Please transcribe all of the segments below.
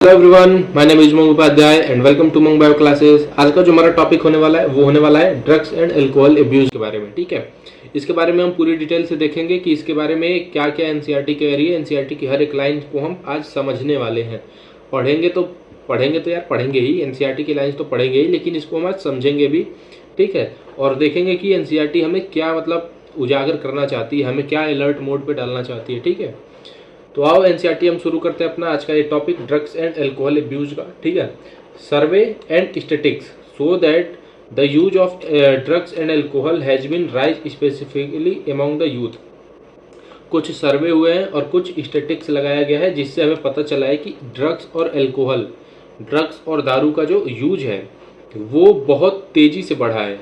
Hello everyone, my name is Umang Upadhyay and welcome to Umang bio classes. आज का जो हमारा टॉपिक होने वाला है वो होने वाला है ड्रग्स एंड अल्कोहल अब्यूज के बारे में। ठीक है, इसके बारे में हम पूरी डिटेल से देखेंगे कि इसके बारे में क्या क्या एनसीईआरटी कह रही है। एनसीईआरटी की हर एक लाइन को हम आज समझने वाले हैं। पढ़ेंगे तो यार पढ़ेंगे ही, एनसीईआरटी की लाइन तो पढ़ेंगे ही, लेकिन इसको हम आज समझेंगे भी। ठीक है, और देखेंगे कि एनसीईआरटी हमें क्या मतलब उजागर करना चाहती है, हमें क्या अलर्ट मोड पे डालना चाहती है। ठीक है, तो आओ एनसीईआरटी हम शुरू करते हैं अपना आज का ये topic drugs and alcohol abuse का। ठीक है, survey and statistics show that the use of drugs and alcohol has been rise specifically among the youth. कुछ सर्वे हुए हैं और कुछ स्टैटिस्टिक्स लगाया गया है जिससे हमें पता चला है कि ड्रग्स और अल्कोहल, ड्रग्स और दारू का जो यूज है वो बहुत तेजी से बढ़ा है।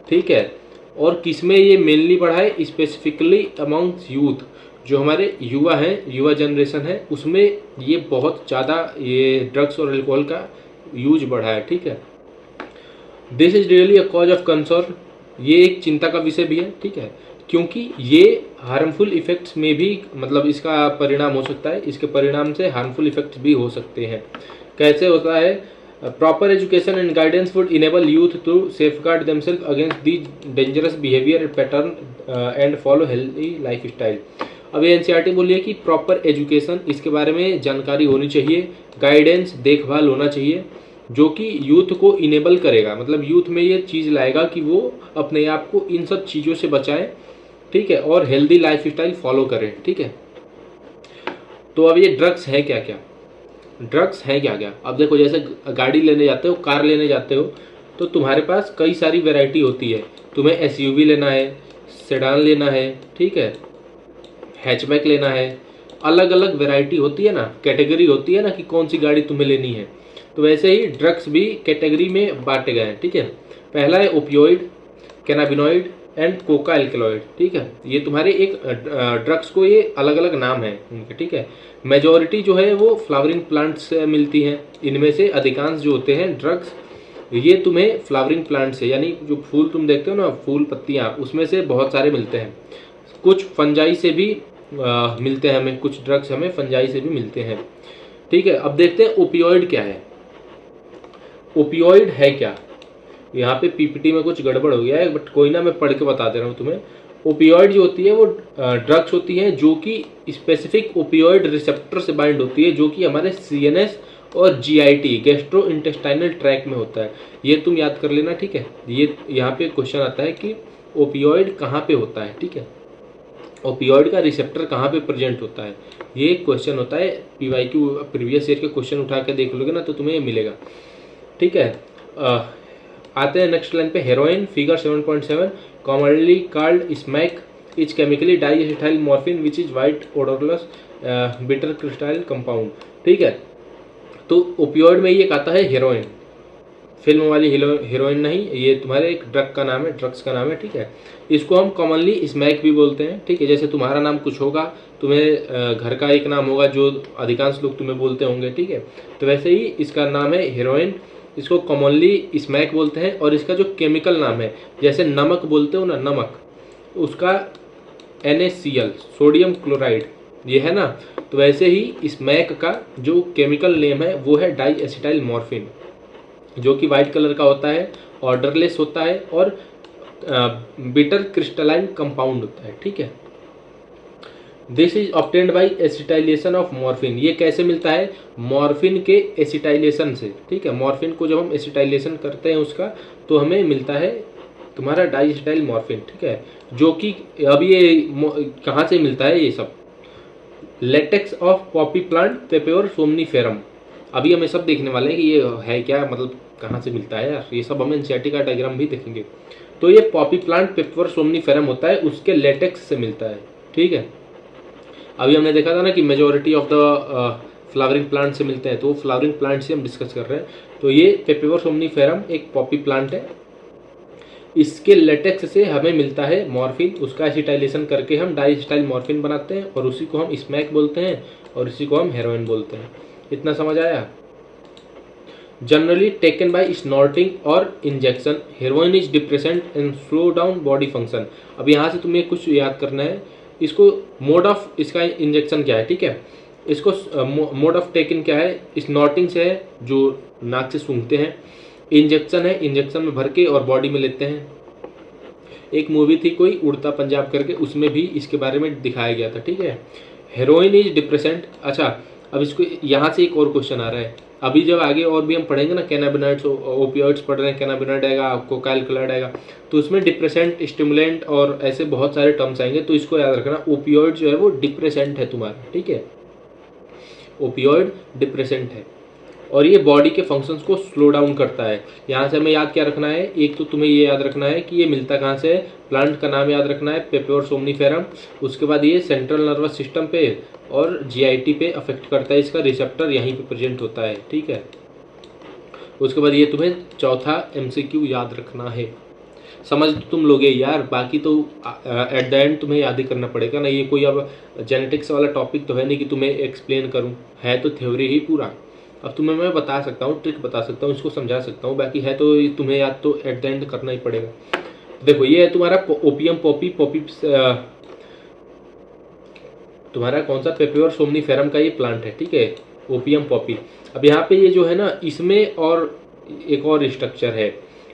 ठीक है, और किसमें ये मेनली बढ़ा है? स्पेसिफिकली अमंग्स यूथ, जो हमारे युवा हैं, युवा जनरेशन है, उसमें ये बहुत ज़्यादा ये ड्रग्स और अल्कोहल का यूज बढ़ा है। ठीक है, this is really a cause of concern, ये एक चिंता का विषय भी है। ठीक है, क्योंकि ये हार्मफुल इफेक्ट्स में भी मतलब इसका परिणाम हो सकता है, इसके परिणाम से हार्मफुल इफेक्ट्स भी हो सकते हैं। कैसे होता है? Proper education and guidance would enable youth to safeguard themselves against these dangerous behaviour pattern and follow healthy life style. अब ये एनसीईआरटी बोली है कि प्रॉपर एजुकेशन, इसके बारे में जानकारी होनी चाहिए, गाइडेंस, देखभाल होना चाहिए, जो कि यूथ को इनेबल करेगा, मतलब यूथ में ये चीज़ लाएगा कि वो अपने आप को इन सब चीज़ों से बचाएं। ठीक है, और हेल्दी लाइफ स्टाइल फॉलो करें। ठीक है, तो अब ये ड्रग्स है क्या क्या? ड्रग्स है क्या क्या? अब देखो, जैसे गाड़ी लेने जाते हो, कार लेने जाते हो, तो तुम्हारे पास कई सारी वैरायटी होती है। तुम्हें एसयूवी लेना है, सेडान लेना है, ठीक है, हैचबैक लेना है, अलग अलग वैरायटी होती है ना, कैटेगरी होती है ना कि कौन सी गाड़ी तुम्हें लेनी है। तो वैसे ही ड्रग्स भी कैटेगरी में बांटे गए हैं। ठीक है, पहला है opioid, cannabinoid and Coca alkaloid. ठीक है, ये तुम्हारे एक ड्रग्स को ये अलग अलग नाम है इनके। ठीक है, मेजॉरिटी जो है वो फ्लावरिंग प्लांट से मिलती हैं। इनमें से अधिकांश जो होते हैं ड्रग्स, ये तुम्हें फ्लावरिंग प्लांट से, यानी जो फूल तुम देखते हो ना, फूल पत्तियाँ, उसमें से बहुत सारे मिलते हैं। कुछ फंजाई से भी मिलते हैं हमें, कुछ ड्रग्स हमें फंजाई से भी मिलते हैं। ठीक है, अब देखते हैं ओपियोइड क्या है। ओपियोइड है क्या? यहाँ पे पीपीटी में कुछ गड़बड़ हो गया है, बट कोई ना, मैं पढ़ के बता दे रहा हूँ तुम्हें। ओपियोइड जो होती है वो ड्रग्स होती है जो कि स्पेसिफिक ओपियोइड रिसेप्टर से बाइंड होती है, जो कि हमारे सीएनएस और जीआईटी, गैस्ट्रो इंटेस्टाइनल ट्रैक में होता है। ये तुम याद कर लेना। ठीक है, ये यहाँ पे क्वेश्चन आता है कि ओपियोइड कहाँ पे होता है। ठीक है, ओपियोइड का रिसेप्टर कहाँ पे प्रेजेंट होता है, ये क्वेश्चन होता है। पीवाईक्यू प्रीवियस ईयर के क्वेश्चन उठा के देख लोगे ना तो तुम्हें ये मिलेगा। ठीक है, आते हैं नेक्स्ट लाइन पे। Heroin figure 7.7 commonly called smack is chemically diacetyl morphine which is white odourless bitter crystalline compound. ठीक है, तो ओपियोइड में ये आता है हेरोइन, फिल्म वाली हीरोइन नहीं, ये तुम्हारे एक ड्रग का नाम है, ड्रग्स का नाम है। ठीक है, इसको हम कॉमनली स्मैक भी बोलते हैं। ठीक है, जैसे तुम्हारा नाम कुछ होगा, तुम्हें घर का एक नाम होगा जो अधिकांश लोग तुम्हें बोलते होंगे। ठीक है, तो वैसे ही इसका नाम है हीरोइन, इसको कॉमनली स्मैक बोलते हैं। और इसका जो केमिकल नाम है, जैसे नमक बोलते हो ना, नमक, उसका NaCl, सोडियम क्लोराइड, ये है ना, तो वैसे ही स्मैक का जो केमिकल नेम है वो है डाइएसिटाइल मॉर्फिन, जो कि वाइट कलर का होता है, ऑर्डरलेस होता है और बिटर क्रिस्टलाइन कंपाउंड होता है। ठीक है, this is obtained by acetylation of morphine. ये कैसे मिलता है? मॉर्फिन के एसिटाइलेशन से। ठीक है, मॉर्फिन को जब हम एसिटाइलेशन करते हैं उसका, तो हमें मिलता है तुम्हारा डाइएसिटाइल मॉर्फिन। ठीक है, जो कि अब ये कहाँ से मिलता है? ये सब latex of Poppy plant पेपेवर somniferum. अभी हम ये सब देखने वाले हैं कि ये है क्या, मतलब कहाँ से मिलता है यार, ये सब हम एनसीईआरटी का डायग्राम भी देखेंगे। तो ये पॉपी प्लांट पेपर सोमनीफेरम होता है, उसके लेटेक्स से मिलता है। ठीक है, अभी हमने देखा था ना कि majority of the flowering plant से मिलते हैं, तो फ्लावरिंग प्लांट से हम डिस्कस कर रहे हैं। तो ये पेपर सोमनीफेरम एक पॉपी प्लांट है, इसके लेटेक्स से हमें मिलता है मॉर्फिन, उसका एसिटाइलेशन करके हम डाइएसिटाइल मॉर्फिन बनाते हैं और उसी को हम स्मैक बोलते हैं और इसी को हम हेरोइन बोलते हैं। इतना समझ आया? जनरली टेकन बाय स्नॉर्टिंग और injection, heroin is depressant and slow down body function. अब यहाँ से तुम्हें कुछ याद करना है, इसको मोड ऑफ इसका इंजेक्शन क्या है। ठीक है, इसको मोड ऑफ टेकिंग क्या है, स्नॉटिंग से है, जो नाक से सूंघते हैं। इंजेक्शन है, इंजेक्शन में भर के और बॉडी में लेते हैं। एक मूवी थी कोई उड़ता पंजाब करके, उसमें भी इसके बारे में दिखाया गया था, ठीक है। Heroin is depressant. अच्छा, अब इसको यहाँ से एक और क्वेश्चन आ रहा है। अभी जब आगे और भी हम पढ़ेंगे ना, कैनाबिनॉइड्स, ओपियोइड्स पढ़ रहे हैं, कैनाबिनॉइड आएगा, आपको कैलकुलाइड आएगा, तो उसमें डिप्रेसेंट, स्टिमुलेंट और ऐसे बहुत सारे टर्म्स आएंगे, तो इसको याद रखना। ओपियोइड जो है वो डिप्रेसेंट है तुम्हारा, ठीक है, ओपियोइड डिप्रेसेंट है, और ये बॉडी के फंक्शंस को स्लो डाउन करता है। यहाँ से हमें याद क्या रखना है, एक तो तुम्हें ये याद रखना है कि ये मिलता कहाँ से है, प्लांट का नाम याद रखना है, पेपेवर सोमनीफेरम। उसके बाद ये सेंट्रल नर्वस सिस्टम पे और जीआईटी पे अफेक्ट करता है, इसका रिसेप्टर यहीं पे प्रेजेंट होता है, ठीक है। उसके बाद ये तुम्हें चौथा एमसीक्यू याद रखना है। समझ तो तुम लोगे यार, बाकी तो एट द एंड तुम्हें याद ही करना पड़ेगा ना। ये कोई अब जेनेटिक्स वाला टॉपिक तो है नहीं कि तुम्हें एक्सप्लेन करूँ, है तो थ्योरी ही पूरा। अब तुम्हें मैं बता सकता हूँ, ट्रिक बता सकता हूँ, इसको समझा सकता हूँ, बाकी है तो तुम्हें याद तो एट द एंड करना ही पड़ेगा। देखो ये है तुम्हारा ओपियम पॉपी, तुम्हारा कौन सा, पेपेवर सोमनीफेरम का ये प्लांट है, ठीक है, ओपियम पॉपी। अब यहाँ पे ये जो है ना, इसमें और एक और स्ट्रक्चर है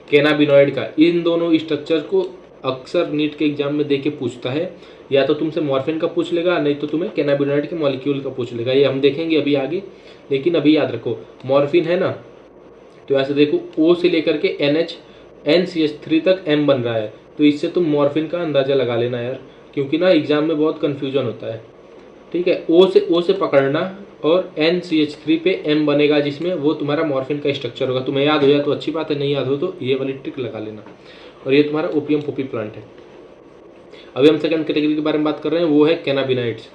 कैनाबिनॉइड का। इन दोनों स्ट्रक्चर को अक्सर नीट के एग्जाम में देके पूछता है, या तो तुमसे मॉर्फिन का पूछ लेगा, नहीं तो तुम्हें कैनाबिनॉइड के मॉलिक्यूल का पूछ लेगा, ये हम देखेंगे अभी आगे। लेकिन अभी याद रखो, मॉर्फिन है ना, तो ऐसे देखो ओ से लेकर के NCH3 तक M बन रहा है, तो इससे तुम मॉर्फिन का अंदाजा लगा लेना यार, क्योंकि ना एग्जाम में बहुत कन्फ्यूजन होता है, ठीक है। ओ से पकड़ना और NCH3 पे M बनेगा, जिसमें वो तुम्हारा मॉर्फिन का स्ट्रक्चर होगा। तुम्हें याद हो जाए तो अच्छी बात है, नहीं याद हो तो ये वाली ट्रिक लगा लेना। और ये तुम्हारा ओपियम पॉपी प्लांट है। अभी हम सेकंड कैटेगरी के बारे में बात कर रहे हैं, वो है cannabinoids.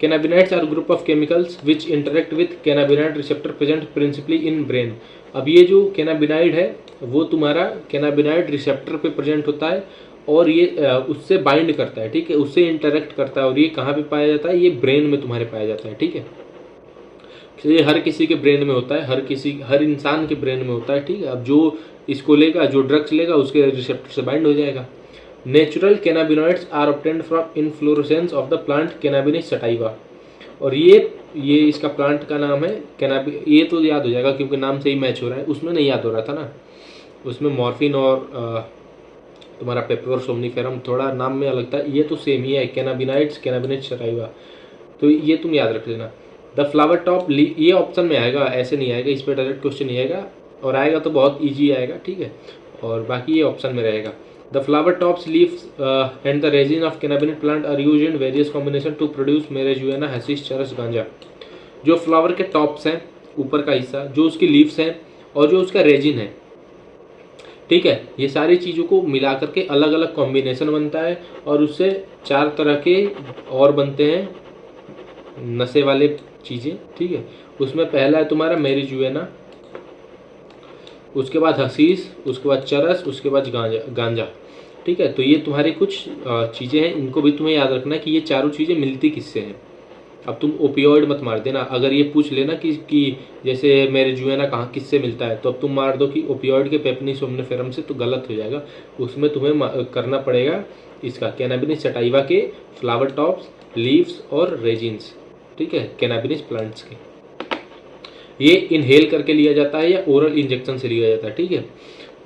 Cannabinoids are group of chemicals which interact with cannabinoid receptor present principally in brain. अब ये जो कैनाबिनाइड है वो तुम्हारा कैनाबिनाइड रिसेप्टर पे प्रेजेंट होता है, और ये उससे बाइंड करता है, ठीक है, उससे इंटरेक्ट करता है। और ये कहाँ पे पाया जाता है, ये ब्रेन में तुम्हारे पाया जाता है, ठीक है। ये हर किसी के ब्रेन में होता है, हर इंसान के ब्रेन में होता है, ठीक है। अब जो इसको लेगा, जो ड्रग्स लेगा, उसके रिसेप्टर से बाइंड हो जाएगा। Natural cannabinoids are obtained from inflorescence of the plant Cannabis sativa. और ये इसका प्लांट का नाम है ये तो याद हो जाएगा क्योंकि नाम से ही मैच हो रहा है, उसमें नहीं याद हो रहा था ना, उसमें मॉर्फिन और तुम्हारा पेपेवर सोमनीफेरम थोड़ा नाम में अलग था, ये तो सेम ही है, कैनाबिनाइड्स, कैनाबिनस सटाइवा, तो ये तुम याद रख लेना। द फ्लावर टॉप, ये ऑप्शन में आएगा, ऐसे नहीं आएगा, इस पर डायरेक्ट क्वेश्चन नहीं आएगा, और आएगा तो बहुत ईजी आएगा, ठीक है, और बाकी ये ऑप्शन में रहेगा। The flower tops, leaves and the resin of cannabinoid plant are used in various combination to produce marijuana, hashish, चरस, गांजा। जो फ्लावर के टॉप्स हैं, ऊपर का हिस्सा, जो उसकी लीव्स हैं और जो उसका रेजिन है, ठीक है, ये सारी चीज़ों को मिला करके अलग अलग कॉम्बिनेशन बनता है, और उससे 4 तरह के और बनते हैं नशे वाले चीज़ें, ठीक है। उसमें पहला है तुम्हारा मैरिजुएना, उसके बाद हशीश, उसके बाद चरस, उसके बाद गांजा, ठीक है। तो ये तुम्हारी कुछ चीज़ें हैं, इनको भी तुम्हें याद रखना है कि ये चारों चीज़ें मिलती किससे हैं। अब तुम ओपियोइड मत मार देना, अगर ये पूछ लेना कि जैसे मैरिजुएना कहाँ किससे मिलता है, तो अब तुम मार दो कि ओपियोइड के पेपनी सोमनिफेरम से, तो गलत हो जाएगा। उसमें तुम्हें करना पड़ेगा इसका कैनाबिनस सटाइवा के फ्लावर टॉप्स, लीव्स और रेजिन्स, ठीक है, कैनाबिनस प्लांट्स के। ये इनहेल करके लिया जाता है या ओरल इंजेक्शन से लिया जाता है, ठीक है,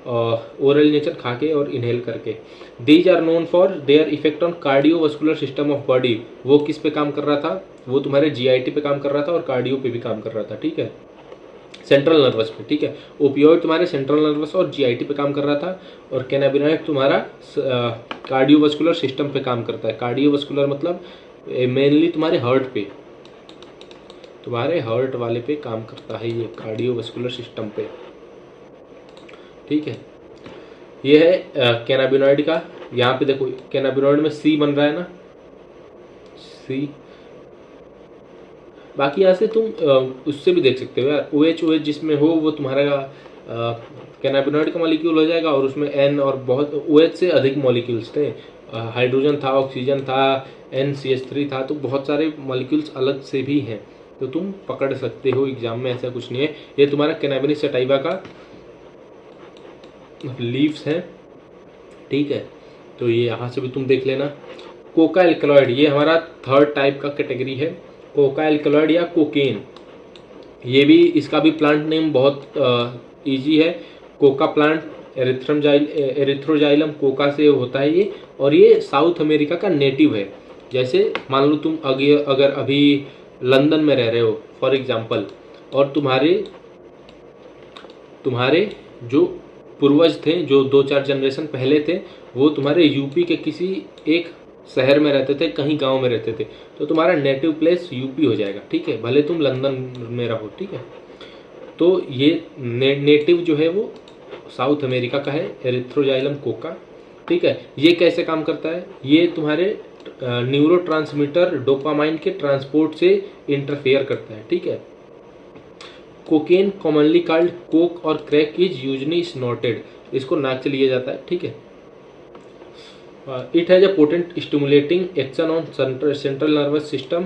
ओरल इंजेक्शन खा के और इनहेल करके। These are known for their effect on cardiovascular system of body. वो किस पे काम कर रहा था, वो तुम्हारे जीआईटी पे काम कर रहा था और कार्डियो पे भी काम कर रहा था, ठीक है, सेंट्रल नर्वस पे, ठीक है। ओपियोइड तुम्हारे सेंट्रल नर्वस और जीआईटी पे काम कर रहा था, और कैनाबिनॉइड तुम्हारा कार्डियोवास्कुलर सिस्टम पे काम करता है। कार्डियोवास्कुलर मतलब मेनली तुम्हारे हार्ट पे, तुम्हारे हार्ट वाले पे काम करता है, ये कार्डियोवास्कुलर सिस्टम पे, ठीक है। ये है कैनाबिनॉइड का। यहाँ पे देखो कैनाबिनॉइड में सी बन रहा है ना, सी। बाकी यहाँ से तुम उससे भी देख सकते हो यार, OH जिसमें हो वो तुम्हारा कैनाबिनॉइड का मॉलिक्यूल हो जाएगा, और उसमें N और बहुत OH से अधिक मॉलिक्यूल्स थे, हाइड्रोजन था, ऑक्सीजन था, NCH3 था, तो बहुत सारे मॉलिक्यूल्स अलग से भी हैं, तो तुम पकड़ सकते हो एग्जाम में, ऐसा कुछ नहीं है। ये तुम्हारा कैनाबिनस सटाइवा का लीव्स हैं, ठीक है, तो ये यहाँ से भी तुम देख लेना। कोका एल्कलॉइड, ये हमारा थर्ड टाइप का कैटेगरी है। कोका एल्कलॉइड या कोकेन, ये भी, इसका भी प्लांट नेम बहुत इजी है, कोका प्लांट, एरिथ्रोजाइलम कोका से होता है ये, और ये साउथ अमेरिका का नेटिव है। जैसे मान लो तुम अगर अभी लंदन में रह रहे हो फॉर एग्जांपल, और तुम्हारे जो पूर्वज थे, जो 2-4 जनरेशन पहले थे, वो तुम्हारे यूपी के किसी एक शहर में रहते थे, कहीं गांव में रहते थे, तो तुम्हारा नेटिव प्लेस यूपी हो जाएगा, ठीक है, भले तुम लंदन में रहो, ठीक है। तो ये नेटिव जो है वो साउथ अमेरिका का है, एरिथ्रोजाइलम कोका, ठीक है। ये कैसे काम करता है, ये तुम्हारे न्यूरोट्रांसमीटर डोपामाइन के ट्रांसपोर्ट से इंटरफेयर करता है, ठीक है। कोकेन कॉमनली कॉल्ड कोक और क्रैक इज यूजली स्नॉटेड, इसको नाक से लिया जाता है, ठीक है। It has a potent stimulating action on central nervous system,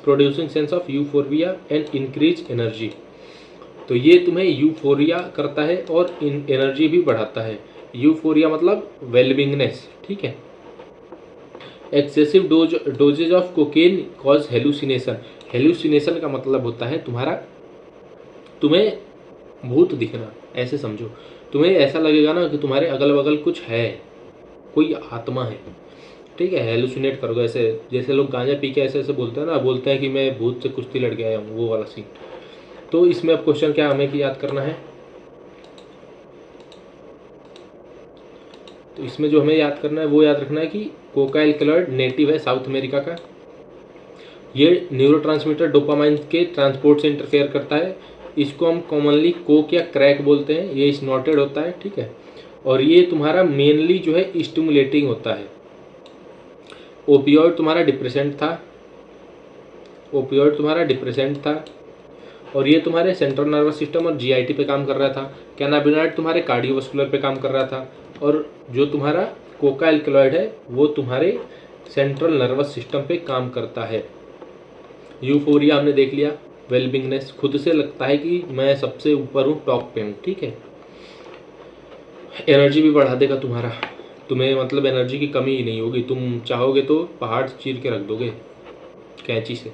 producing sense of euphoria and increase energy. तो ये तुम्हें यूफोरिया करता है और एनर्जी भी बढ़ाता है। यूफोरिया मतलब वेलबिंगनेस, ठीक है। Excessive dosages of cocaine cause hallucination, hallucination का मतलब होता है तुम्हें भूत दिखना, ऐसे समझो, तुम्हें ऐसा लगेगा ना कि तुम्हारे अगल बगल कुछ है, कोई आत्मा है, ठीक है। हेलुसिनेट करोगे, ऐसे जैसे लोग गांजा पी के ऐसे ऐसे बोलते हैं ना, बोलते हैं कि मैं भूत से कुश्ती लड़ के आया हूँ, वो वाला सीन। तो इसमें अब क्वेश्चन क्या हमें याद करना है, तो इसमें जो हमें याद करना है वो याद रखना है कि कोका एल्कलॉइड नेटिव है साउथ अमेरिका का, ये न्यूरोट्रांसमीटर डोपामाइन के ट्रांसपोर्ट से इंटरफेयर करता है, इसको हम कॉमनली कोक या क्रैक बोलते हैं, ये स्नॉटेड होता है, ठीक है। और ये तुम्हारा मेनली जो है स्टिमुलेटिंग होता है। ओपियोइड तुम्हारा डिप्रेसेंट था, और ये तुम्हारे सेंट्रल नर्वस सिस्टम और जीआईटी पे काम कर रहा था। कैनाबिनॉइड तुम्हारे कार्डियोवास्कुलर पे काम कर रहा था, और जो तुम्हारा कोका एल्कलॉइड है वो तुम्हारे सेंट्रल नर्वस सिस्टम पे काम करता है। यूफोरिया हमने देख लिया, वेलबिंगनेस, खुद से लगता है कि मैं सबसे ऊपर हूँ, टॉप पे हूँ, ठीक है। एनर्जी भी बढ़ा देगा तुम्हारा, तुम्हें मतलब एनर्जी की कमी ही नहीं होगी, तुम चाहोगे तो पहाड़ चीर के रख दोगे कैंची से।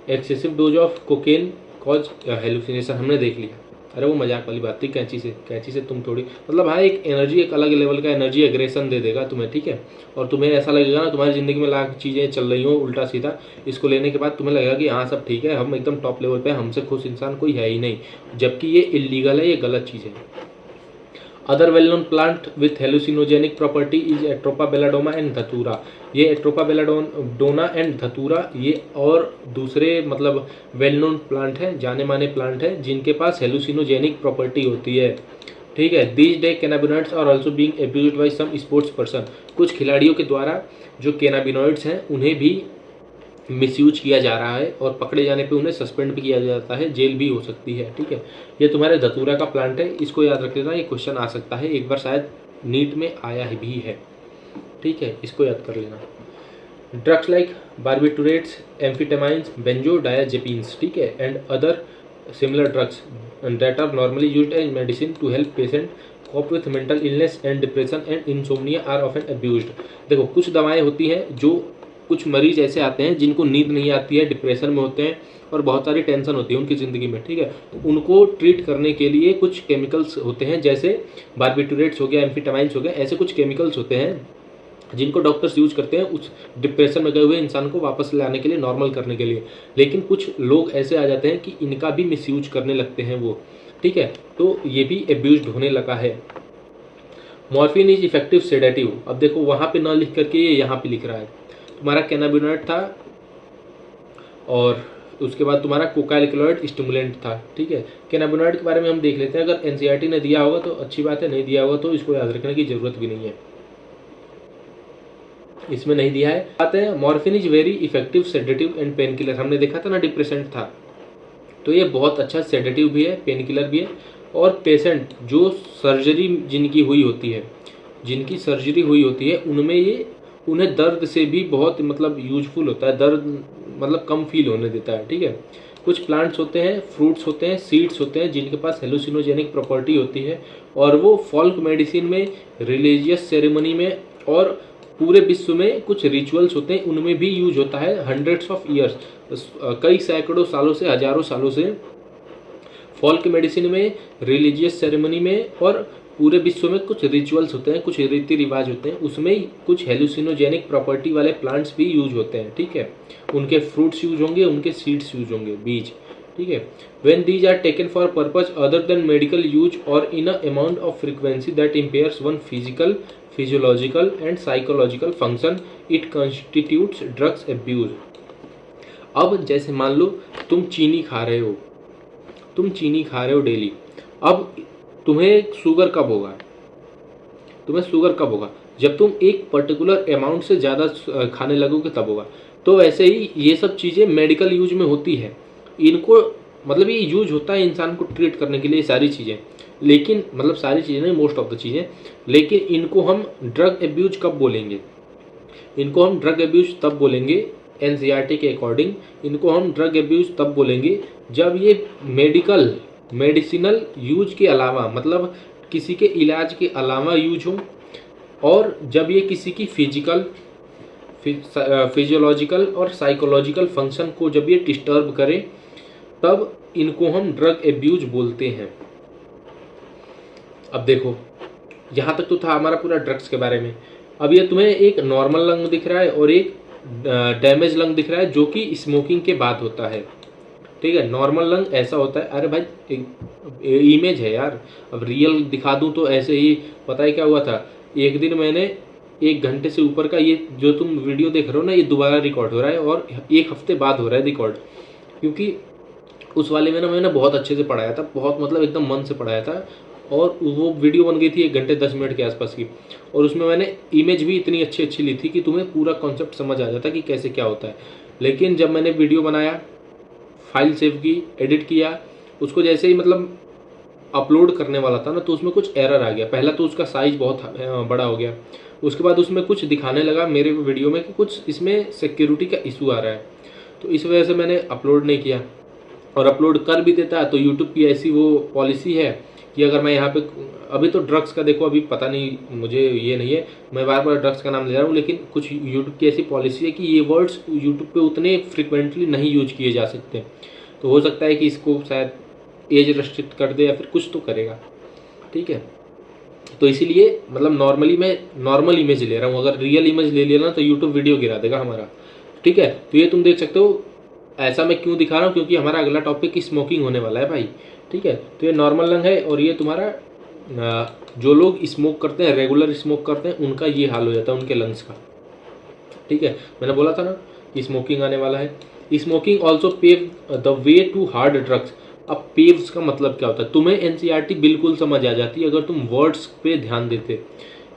Excessive dose of cocaine cause hallucination हमने देख लिया, अरे वो मजाक वाली बात थी, कैंची से तुम थोड़ी, मतलब हाँ एक एनर्जी, एक अलग लेवल का एनर्जी एग्रेशन दे देगा तुम्हें, ठीक है। और तुम्हें ऐसा लगेगा ना तुम्हारी ज़िंदगी में लाख चीज़ें चल रही हो उल्टा सीधा, इसको लेने के बाद तुम्हें लगेगा कि हाँ सब ठीक है, हम एकदम टॉप लेवल पे, हमसे खुश इंसान कोई है ही नहीं, जबकि ये इलीगल है, ये गलत चीज़ है। Other well known plant with hallucinogenic property is Atropa belladonna and datura, ये एट्रोपा बेलाडोना एंड धतूरा ये और दूसरे मतलब वेल नोन प्लांट हैं, जाने माने प्लांट हैं जिनके पास हेलुसिनोजेनिक प्रॉपर्टी होती है, ठीक है। These day cannabinoids are also being abused by some sports person, कुछ खिलाड़ियों के द्वारा जो कैनाबिनॉइड्स हैं उन्हें भी मिसयूज किया जा रहा है, और पकड़े जाने पे उन्हें सस्पेंड भी किया जाता है, जेल भी हो सकती है, ठीक है। ये तुम्हारे धतूरा का प्लांट है, इसको याद रख लेना, ये क्वेश्चन आ सकता है, एक बार शायद नीट में आया भी है, ठीक है, इसको याद कर लेना। ड्रग्स लाइक बार्बिटूरेट्स, एम्फिटेमाइंस, बेंजोडायाजेपिन्स, ठीक है, and other similar drugs that are normally used as medicine to help patient cope with mental illness and depression and insomnia are often abused. देखो कुछ दवाएं होती हैं, जो कुछ मरीज ऐसे आते हैं जिनको नींद नहीं आती है, डिप्रेशन में होते हैं और बहुत सारी टेंशन होती है उनकी ज़िंदगी में, ठीक है, तो उनको ट्रीट करने के लिए कुछ केमिकल्स होते हैं, जैसे बार्बिटूरेट्स हो गया, एम्फिटामाइंस हो गया, ऐसे कुछ केमिकल्स होते हैं जिनको डॉक्टर्स यूज करते हैं उस डिप्रेशन में गए हुए इंसान को वापस लाने के लिए, नॉर्मल करने के लिए। लेकिन कुछ लोग ऐसे आ जाते हैं कि इनका भी मिसयूज करने लगते हैं वो, ठीक है, तो ये भी एब्यूज्ड होने लगा है। मॉर्फिन इज इफेक्टिव सेडेटिव, अब देखो वहाँ पे ना लिख करके ये यहाँ पे लिख रहा है, तुम्हारा कैनाबिनॉइड था और उसके बाद तुम्हारा कोका एल्कलॉइड स्टिमुलेंट था, ठीक है। कैनाबिनॉइड के बारे में हम देख लेते हैं, अगर एनसीईआरटी ने दिया होगा तो अच्छी बात है, नहीं दिया होगा तो इसको याद रखने की जरूरत भी नहीं है, इसमें नहीं दिया है। बात है morphine is very effective sedative and pain killer, हमने देखा था ना डिप्रेसेंट था, तो ये बहुत अच्छा सेडेटिव भी है, पेन किलर भी है। और पेशेंट जो सर्जरी जिनकी हुई होती है, जिनकी सर्जरी हुई होती है उनमें ये उन्हें दर्द से भी बहुत मतलब यूजफुल होता है, दर्द मतलब कम फील होने देता है, ठीक है। कुछ प्लांट्स होते हैं, फ्रूट्स होते हैं, सीड्स होते हैं जिनके पास हेलुसिनोजेनिक प्रॉपर्टी होती है, और वो फोल्क मेडिसिन में, रिलीजियस सेरेमनी में और पूरे विश्व में कुछ रिचुअल्स होते हैं, उनमें भी यूज होता है हंड्रेड्स ऑफ ईयर्स, कई सैकड़ों सालों से, हजारों सालों से। फोल्क मेडिसिन में, रिलीजियस सेरेमनी में, और पूरे विश्व में कुछ रिचुअल्स होते हैं, कुछ रीति रिवाज होते हैं, उसमें कुछ हेलुसिनोजेनिक प्रॉपर्टी वाले प्लांट्स भी यूज होते हैं, ठीक है। उनके फ्रूट्स यूज होंगे, उनके सीड्स यूज होंगे, बीज, ठीक है। When these are taken for purpose other than medical use और in a amount of frequency that impairs one physical, physiological and psychological function, it constitutes drugs abuse. अब जैसे मान लो तुम चीनी खा रहे हो, डेली। अब तुम्हें शुगर कब होगा? जब तुम एक पर्टिकुलर अमाउंट से ज़्यादा खाने लगोगे तब होगा। तो वैसे ही ये सब चीज़ें मेडिकल यूज में होती है, इनको मतलब ये यूज होता है इंसान को ट्रीट करने के लिए, सारी चीज़ें, लेकिन मतलब सारी चीज़ें नहीं, मोस्ट ऑफ द चीज़ें, लेकिन इनको हम ड्रग एब्यूज कब बोलेंगे? इनको हम ड्रग एब्यूज तब बोलेंगे, एनसीईआरटी के अकॉर्डिंग इनको हम ड्रग एब्यूज तब बोलेंगे जब ये मेडिसिनल यूज के अलावा, मतलब किसी के इलाज के अलावा यूज हो, और जब ये किसी की फिजियोलॉजिकल और साइकोलॉजिकल फंक्शन को जब ये डिस्टर्ब करे, तब इनको हम ड्रग एब्यूज बोलते हैं। अब देखो, यहाँ तक तो था हमारा पूरा ड्रग्स के बारे में। अब ये तुम्हें एक नॉर्मल लंग दिख रहा है और एक डैमेज लंग दिख रहा है, जो कि स्मोकिंग के बाद होता है, ठीक है। नॉर्मल लंग ऐसा होता है, अरे भाई इमेज है यार, अब रियल दिखा दूं तो ऐसे ही, पता है क्या हुआ था, एक दिन मैंने 1 घंटे से ऊपर का ये जो तुम वीडियो देख रहे हो ना, ये दोबारा रिकॉर्ड हो रहा है और 1 हफ्ते बाद हो रहा है रिकॉर्ड, क्योंकि उस वाले में ना मैंने बहुत अच्छे से पढ़ाया था, बहुत मतलब एकदम मन से पढ़ाया था, और वो वीडियो बन गई थी 1 घंटे 10 मिनट के आसपास की, और उसमें मैंने इमेज भी इतनी अच्छी ली थी कि तुम्हें पूरा कॉन्सेप्ट समझ आ जाता कि कैसे क्या होता है। लेकिन जब मैंने वीडियो बनाया, फाइल सेव की, एडिट किया, उसको जैसे ही मतलब अपलोड करने वाला था ना, तो उसमें कुछ एरर आ गया। पहला तो उसका साइज बहुत बड़ा हो गया, उसके बाद उसमें कुछ दिखाने लगा मेरे वीडियो में कि कुछ इसमें सिक्योरिटी का इशू आ रहा है, तो इस वजह से मैंने अपलोड नहीं किया। और अपलोड कर भी देता तो यूट्यूब की ऐसी वो पॉलिसी है कि अगर मैं यहाँ पे, अभी तो ड्रग्स का देखो, अभी पता नहीं, मुझे ये नहीं है, मैं बार बार ड्रग्स का नाम ले रहा हूँ, लेकिन कुछ यूट्यूब की ऐसी पॉलिसी है कि ये वर्ड्स यूट्यूब पे उतने फ्रिक्वेंटली नहीं यूज किए जा सकते। तो हो सकता है कि इसको शायद एज रेस्ट्रिक्ट कर दे या फिर कुछ तो करेगा, ठीक है। तो इसीलिए मतलब नॉर्मली मैं नॉर्मल इमेज ले रहा हूँ, अगर रियल इमेज ले लेना तो यूट्यूब वीडियो गिरा देगा हमारा, ठीक है। तो ये तुम देख सकते हो, ऐसा मैं क्यों दिखा रहा हूँ, क्योंकि हमारा अगला टॉपिक स्मोकिंग होने वाला है भाई, ठीक है। तो ये नॉर्मल लंग है, और ये तुम्हारा जो लोग स्मोक करते हैं, रेगुलर स्मोक करते हैं, उनका ये हाल हो जाता है उनके लंग्स का, ठीक है। मैंने बोला था ना कि स्मोकिंग आने वाला है। Smoking also pave the way to hard drugs. अब पेव्स का मतलब क्या होता है, तुम्हें एनसीईआरटी बिल्कुल समझ आ जाती अगर तुम वर्ड्स पे ध्यान देते।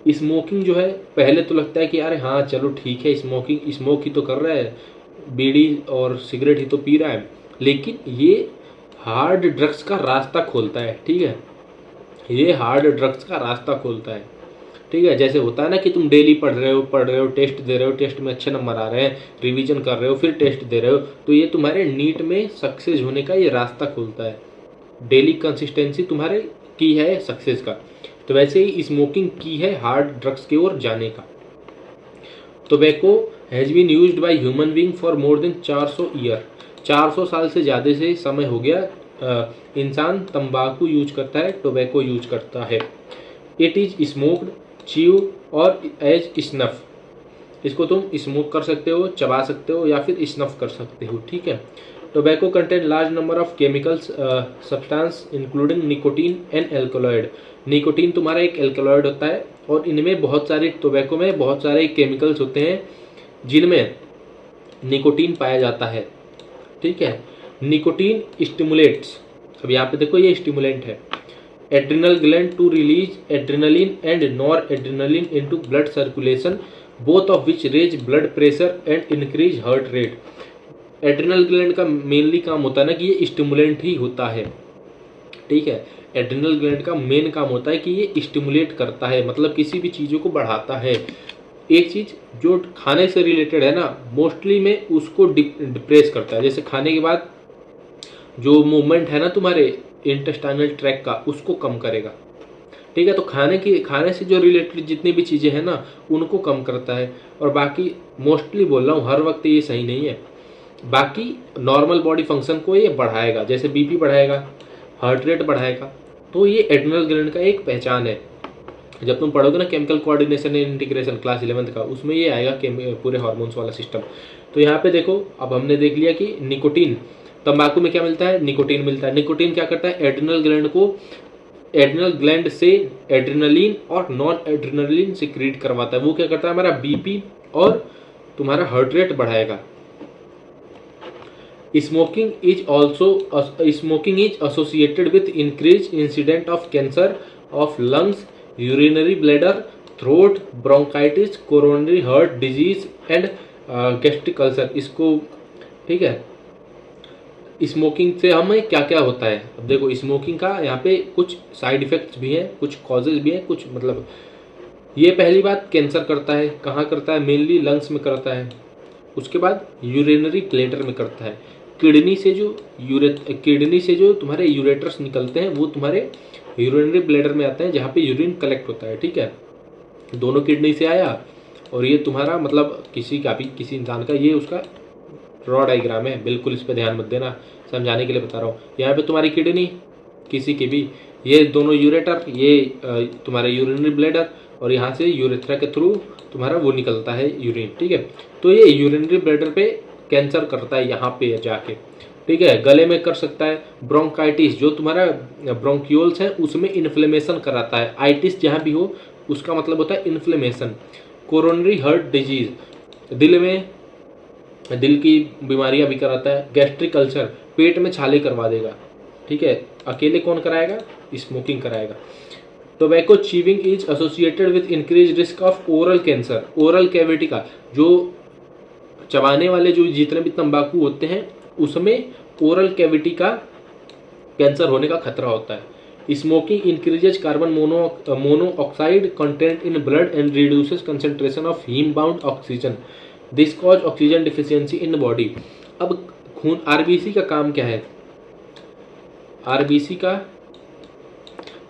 स्मोकिंग जो है, पहले तो लगता है कि अरे हाँ चलो ठीक है, स्मोक ही तो कर रहा है, बीड़ी और सिगरेट ही तो पी रहा है, लेकिन ये हार्ड ड्रग्स का रास्ता खोलता है, ठीक है। ये हार्ड ड्रग्स का रास्ता खोलता है, ठीक है। जैसे होता है ना कि तुम डेली पढ़ रहे हो, टेस्ट दे रहे हो, टेस्ट में अच्छे नंबर आ रहे हैं, रिवीजन कर रहे हो, फिर टेस्ट दे रहे हो, तो ये तुम्हारे नीट में सक्सेस होने का ये रास्ता खोलता है। डेली कंसिस्टेंसी तुम्हारे की है सक्सेस का। तो वैसे ही स्मोकिंग की है हार्ड ड्रग्स की ओर जाने का। Tobacco has been used by human being for more than 400 year. 400 साल से ज़्यादा से समय हो गया इंसान तंबाकू यूज करता है, टोबैको यूज करता है। इट इज स्मोक्ड, च्यू और एज स्नफ। इसको तुम स्मोक कर सकते हो, चबा सकते हो, या फिर स्नफ कर सकते हो, ठीक है। Tobacco contain large number of chemicals substance including nicotine and alkaloid. Nicotine तुम्हारा एक एल्कलॉइड होता है, और इनमें बहुत सारे, टोबैको में बहुत सारे केमिकल्स होते हैं जिनमें निकोटीन पाया जाता है, ठीक है। निकोटीन स्टिमुलेट्स, अब यहाँ पे देखो ये स्टिमुलेंट है, adrenal gland to release adrenaline and nor adrenaline into blood circulation, both of which raise blood pressure and increase heart rate. Adrenal gland का मेनली काम होता है ना कि ये स्टिमुलेंट ही होता है, ठीक है। एड्रिनल ग्लैंड का मेन काम होता है कि ये स्टिमुलेट करता है, मतलब किसी भी चीज़ों को बढ़ाता है। एक चीज़ जो खाने से रिलेटेड है ना, मोस्टली में उसको डिप्रेस करता है। जैसे खाने के बाद जो मूवमेंट है ना तुम्हारे इंटेस्टाइनल ट्रैक का, उसको कम करेगा, ठीक है। तो खाने से जो रिलेटेड जितनी भी चीज़ें हैं ना उनको कम करता है। और बाकी मोस्टली बोल रहा हूँ, हर वक्त ये सही नहीं है, बाकी नॉर्मल बॉडी फंक्शन को ये बढ़ाएगा, जैसे बीपी बढ़ाएगा, हार्ट रेट बढ़ाएगा। तो ये एड्रिनल ग्लैंड का एक पहचान है। जब तुम पढ़ोगे ना chemical coordination and integration class 11th का, उसमें ये आएगा पूरे हार्मोन्स वाला सिस्टम। तो यहाँ पे देखो, अब हमने देख लिया कि निकोटीन, तंबाकू में क्या मिलता है, निकोटीन मिलता है। निकोटीन क्या करता है, एड्रिनल ग्लैंड से एड्रिनलिन और नॉन एड्रिनलिन सिक्रीट करवाता है। वो क्या करता है, हमारा बीपी और तुम्हारा हार्ट रेट बढ़ाएगा। Smoking is associated with increase incident of cancer of lungs, urinary bladder, throat, bronchitis, coronary heart disease and gastric ulcer. इसको ठीक है, स्मोकिंग से हमें क्या क्या होता है। अब देखो, स्मोकिंग का यहाँ पे कुछ साइड इफेक्ट्स भी हैं, कुछ कॉजेज भी हैं, कुछ मतलब ये पहली बात कैंसर करता है। कहाँ करता है, मेनली लंग्स में करता है। उसके बाद यूरिनरी ब्लैडर में करता है। किडनी से जो तुम्हारे यूरेटर्स निकलते हैं वो तुम्हारे यूरिनरी ब्लैडर में आते हैं, जहाँ पे यूरिन कलेक्ट होता है। ठीक है, दोनों किडनी से आया। और ये तुम्हारा मतलब किसी इंसान का ये उसका रॉ डायग्राम है, बिल्कुल इस पे ध्यान मत देना, समझाने के लिए बता रहा हूँ। यहाँ पे तुम्हारी किडनी, किसी की भी, ये दोनों यूरेटर, ये तुम्हारे यूरिनरी ब्लैडर, और यहाँ से यूरेथ्रा के थ्रू तुम्हारा वो निकलता है यूरिन। ठीक है, तो ये यूरिनरी ब्लैडर पे कैंसर करता है यहाँ पे जाके। ठीक है, गले में कर सकता है। ब्रोंकाइटिस, जो तुम्हारा ब्रोंक्यूल्स है उसमें इन्फ्लेमेशन कराता है। आइटिस जहाँ भी हो उसका मतलब होता है इन्फ्लेमेशन। कोरोनरी हार्ट डिजीज, दिल की बीमारियां भी कराता है। गैस्ट्रिक अल्सर, पेट में छाले करवा देगा। ठीक है, अकेले कौन कराएगा, स्मोकिंग कराएगा। Tobacco chewing is associated with increase risk of oral cancer. Oral cavity का, जो चबाने वाले जो जितने भी तंबाकू होते हैं उसमें ओरल कैविटी का कैंसर होने का खतरा होता है। Smoking increases carbon monoxide content in blood and reduces concentration of heme bound oxygen, this cause oxygen deficiency in body. अब खून, आरबीसी का काम क्या है, आरबीसी का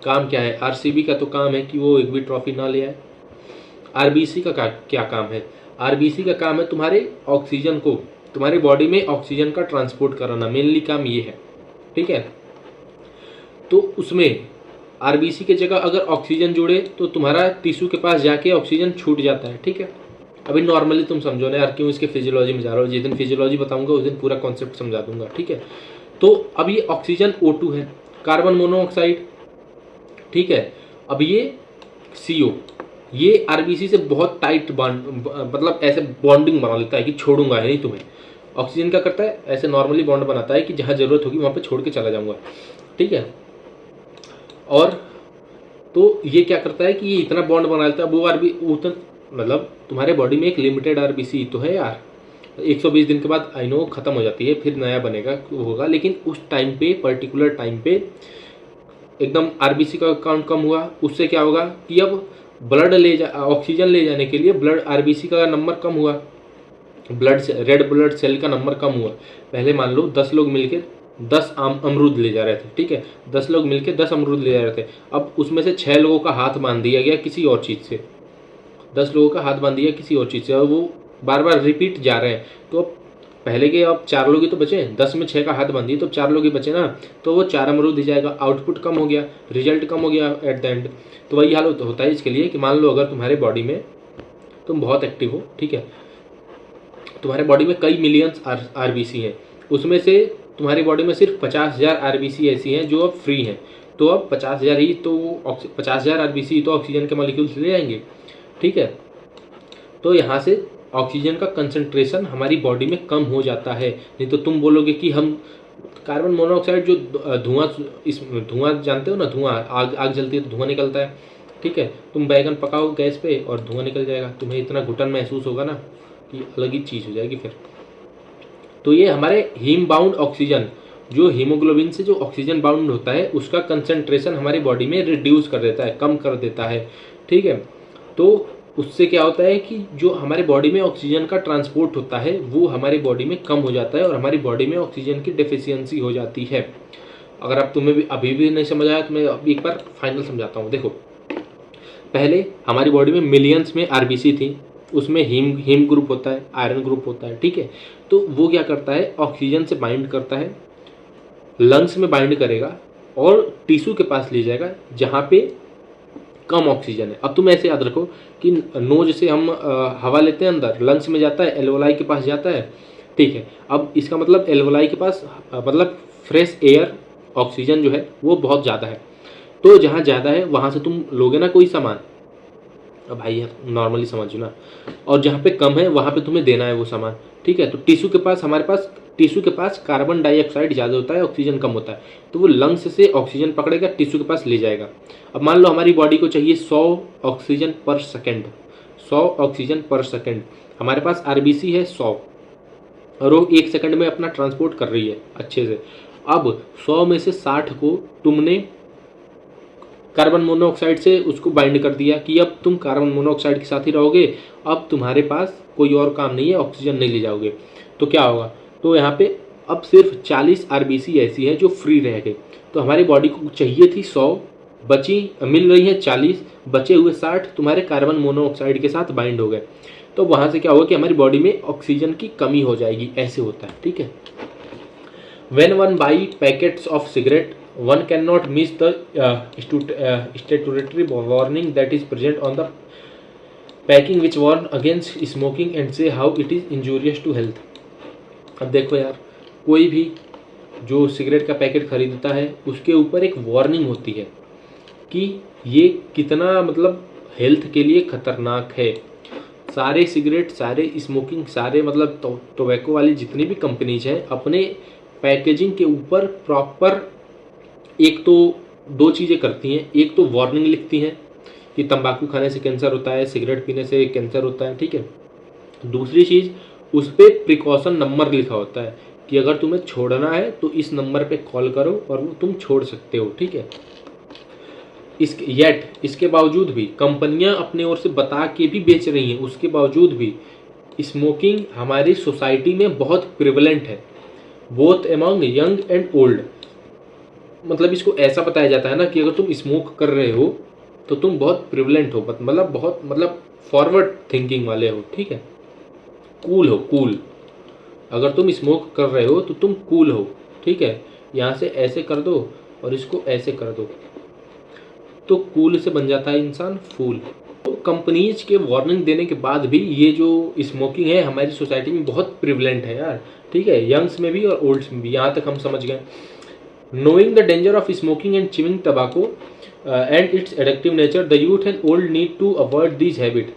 काम क्या है, आरसीबी का तो काम है कि वो एक भी ट्रॉफी ना ले आए। आरबीसी का क्या काम है, आरबीसी का काम है तुम्हारे ऑक्सीजन को, तुम्हारी बॉडी में ऑक्सीजन का ट्रांसपोर्ट कराना, मेनली काम ये है। ठीक है, तो उसमें आरबीसी की जगह अगर ऑक्सीजन जुड़े तो तुम्हारा टिश्यू के पास जाके ऑक्सीजन छूट जाता है। ठीक है, अभी नॉर्मली तुम समझो ना यार, क्यों इसके फिजियोलॉजी में जा रहा हो, जिस दिन फिजियोलॉजी बताऊंगा उस दिन पूरा कॉन्सेप्ट समझा दूंगा। ठीक है, तो अब ये ऑक्सीजन O2 है, कार्बन मोनोऑक्साइड। ठीक है, अब ये CO, ये आरबीसी से बहुत टाइट बॉन्ड, मतलब ऐसे बॉन्डिंग बना लेता है कि छोड़ूंगा है नहीं तुम्हें। ऑक्सीजन क्या करता है, ऐसे नॉर्मली बॉन्ड बनाता है कि जहाँ जरूरत होगी वहाँ पे छोड़ के चला जाऊंगा। ठीक है, और तो ये क्या करता है कि ये इतना बॉन्ड बना लेता है, वो उतना मतलब तुम्हारे बॉडी में एक लिमिटेड आरबीसी तो है यार, 120 दिन के बाद आई नो खत्म हो जाती है, फिर नया बनेगा होगा, लेकिन उस टाइम पे, पर्टिकुलर टाइम पे एकदम आरबीसी का काउंट कम हुआ। उससे क्या होगा कि अब ऑक्सीजन ले जाने के लिए ब्लड आरबीसी का नंबर कम हुआ, रेड ब्लड सेल का नंबर कम हुआ। पहले मान लो 10 लोग मिलके 10 अमरूद ले जा रहे थे। ठीक है, 10 लोग मिलके 10 अमरूद ले जा रहे थे। अब उसमें से 6 लोगों का हाथ बांध दिया गया किसी और चीज़ से, 10 लोगों का हाथ बांध दिया किसी और चीज़ से, और वो बार बार रिपीट जा रहे हैं। तो पहले के अब 4 लोग ही तो बचे, 10 में 6 का हाथ बांध दिए तो 4 लोग ही बचे ना, तो वो 4 अमरूद ही जाएगा। आउटपुट कम हो गया, रिजल्ट कम हो गया एट द एंड। तो वही हाल होता है इसके लिए कि मान लो अगर तुम्हारे बॉडी में तुम बहुत एक्टिव हो, ठीक है, तुम्हारे बॉडी में कई मिलियंस आरबीसी हैं, उसमें से तुम्हारी बॉडी में सिर्फ 50,000 आरबीसी ऐसी हैं जो अब फ्री हैं। तो अब 50,000 आरबीसी तो ऑक्सीजन के मॉलिक्यूल्स ले आएंगे। ठीक है, तो यहाँ से ऑक्सीजन का कंसंट्रेशन हमारी बॉडी में कम हो जाता है। नहीं तो तुम बोलोगे कि हम कार्बन मोनोऑक्साइड, जो धुआं जानते हो ना, आग जलती है तो धुआं निकलता है। ठीक है, तुम बैगन पकाओ गैस पे और धुआं निकल जाएगा, तुम्हें इतना घुटन महसूस होगा ना कि अलग ही चीज़ हो जाएगी फिर। तो ये हमारे हीम बाउंड ऑक्सीजन, जो हीमोग्लोबिन से जो ऑक्सीजन बाउंड होता है उसका कंसंट्रेशन हमारी बॉडी में रिड्यूस कर देता है, कम कर देता है। ठीक है, तो उससे क्या होता है कि जो हमारे बॉडी में ऑक्सीजन का ट्रांसपोर्ट होता है वो हमारी बॉडी में कम हो जाता है और हमारी बॉडी में ऑक्सीजन की डेफिशिएंसी हो जाती है। अगर अब तुम्हें भी अभी भी नहीं समझ आया तो मैं अभी एक बार फाइनल समझाता हूँ। देखो, पहले हमारी बॉडी में मिलियंस में आरबीसी थी, उसमें हीम ग्रुप होता है, आयरन ग्रुप होता है, ठीक है। तो वो क्या करता है, ऑक्सीजन से बाइंड करता है, लंग्स में बाइंड करेगा और टिश्यू के पास ले जाएगा जहाँ पे कम ऑक्सीजन है। अब तुम ऐसे याद रखो कि नोज से हम हवा लेते हैं, अंदर लंग्स में जाता है, एल्वोलाई के पास जाता है, ठीक है। अब इसका मतलब एल्वोलाई के पास मतलब फ्रेश एयर, ऑक्सीजन जो है वो बहुत ज़्यादा है। तो जहाँ ज़्यादा है वहाँ से तुम लोगे ना कोई सामान, अब भाई यार नॉर्मली समझो ना, और जहाँ पे कम है वहाँ पे तुम्हें देना है वो सामान, ठीक है। तो टिश्यू के पास, हमारे पास टिश्यू के पास कार्बन डाइऑक्साइड ज़्यादा होता है, ऑक्सीजन कम होता है, तो वो लंग्स से ऑक्सीजन पकड़ेगा, टिश्यू के पास ले जाएगा। अब मान लो हमारी बॉडी को चाहिए 100 ऑक्सीजन पर सेकेंड, 100 ऑक्सीजन पर सेकेंड, हमारे पास आरबीसी है 100 और वो 1 सेकंड में अपना ट्रांसपोर्ट कर रही है अच्छे से। अब 100 में से 60 को तुमने कार्बन मोनोऑक्साइड से उसको बाइंड कर दिया कि अब तुम कार्बन मोनोऑक्साइड के साथ ही रहोगे, अब तुम्हारे पास कोई और काम नहीं है, ऑक्सीजन नहीं ले जाओगे। तो क्या होगा, तो यहाँ पे अब सिर्फ 40 आरबीसी ऐसी है जो फ्री रह गई। तो हमारी बॉडी को चाहिए थी 100, बची मिल रही है 40, बचे हुए 60 तुम्हारे कार्बन मोनोऑक्साइड के साथ बाइंड हो गए। तो वहाँ से क्या होगा कि हमारी बॉडी में ऑक्सीजन की कमी हो जाएगी, ऐसे होता है, ठीक है। When one buy packets of cigarette, one cannot miss the statutory warning that is present on the packing which warn against smoking and say how it is injurious to health। अब देखो यार, कोई भी जो सिगरेट का packet खरीदता है उसके ऊपर एक वार्निंग होती है कि ये कितना मतलब हेल्थ के लिए खतरनाक है। सारे सिगरेट, सारे स्मोकिंग, सारे मतलब टोबैको वाली जितनी भी कंपनीज हैं अपने पैकेजिंग के ऊपर प्रॉपर एक तो 2 चीज़ें करती हैं। एक तो वार्निंग लिखती हैं कि तंबाकू खाने से कैंसर होता है, सिगरेट पीने से कैंसर होता है, ठीक है। दूसरी चीज़, उस पर प्रिकॉशन नंबर लिखा होता है कि अगर तुम्हें छोड़ना है तो इस नंबर पे कॉल करो और वो तुम छोड़ सकते हो, ठीक है। इसके बावजूद भी कंपनियां अपने ओर से बता के भी बेच रही हैं, उसके बावजूद भी स्मोकिंग हमारी सोसाइटी में बहुत प्रिवलेंट है, both among young and old. मतलब इसको ऐसा बताया जाता है ना कि अगर तुम स्मोक कर रहे हो तो तुम बहुत प्रिवलेंट हो, मतलब बहुत मतलब फॉरवर्ड थिंकिंग वाले हो, ठीक है, कूल हो, कूल। अगर तुम स्मोक कर रहे हो तो तुम कूल हो, ठीक है। यहाँ से ऐसे कर दो और इसको ऐसे कर दो तो कूल से बन जाता है इंसान फूल। तो कंपनीज के वार्निंग देने के बाद भी ये जो स्मोकिंग है हमारी सोसाइटी में बहुत प्रिवलेंट है यार, ठीक है, यंग्स में भी और ओल्ड्स में भी। यहाँ तक हम समझ गए। Knowing the danger of smoking and chewing tobacco and its addictive nature, the youth and old need to avoid this habit.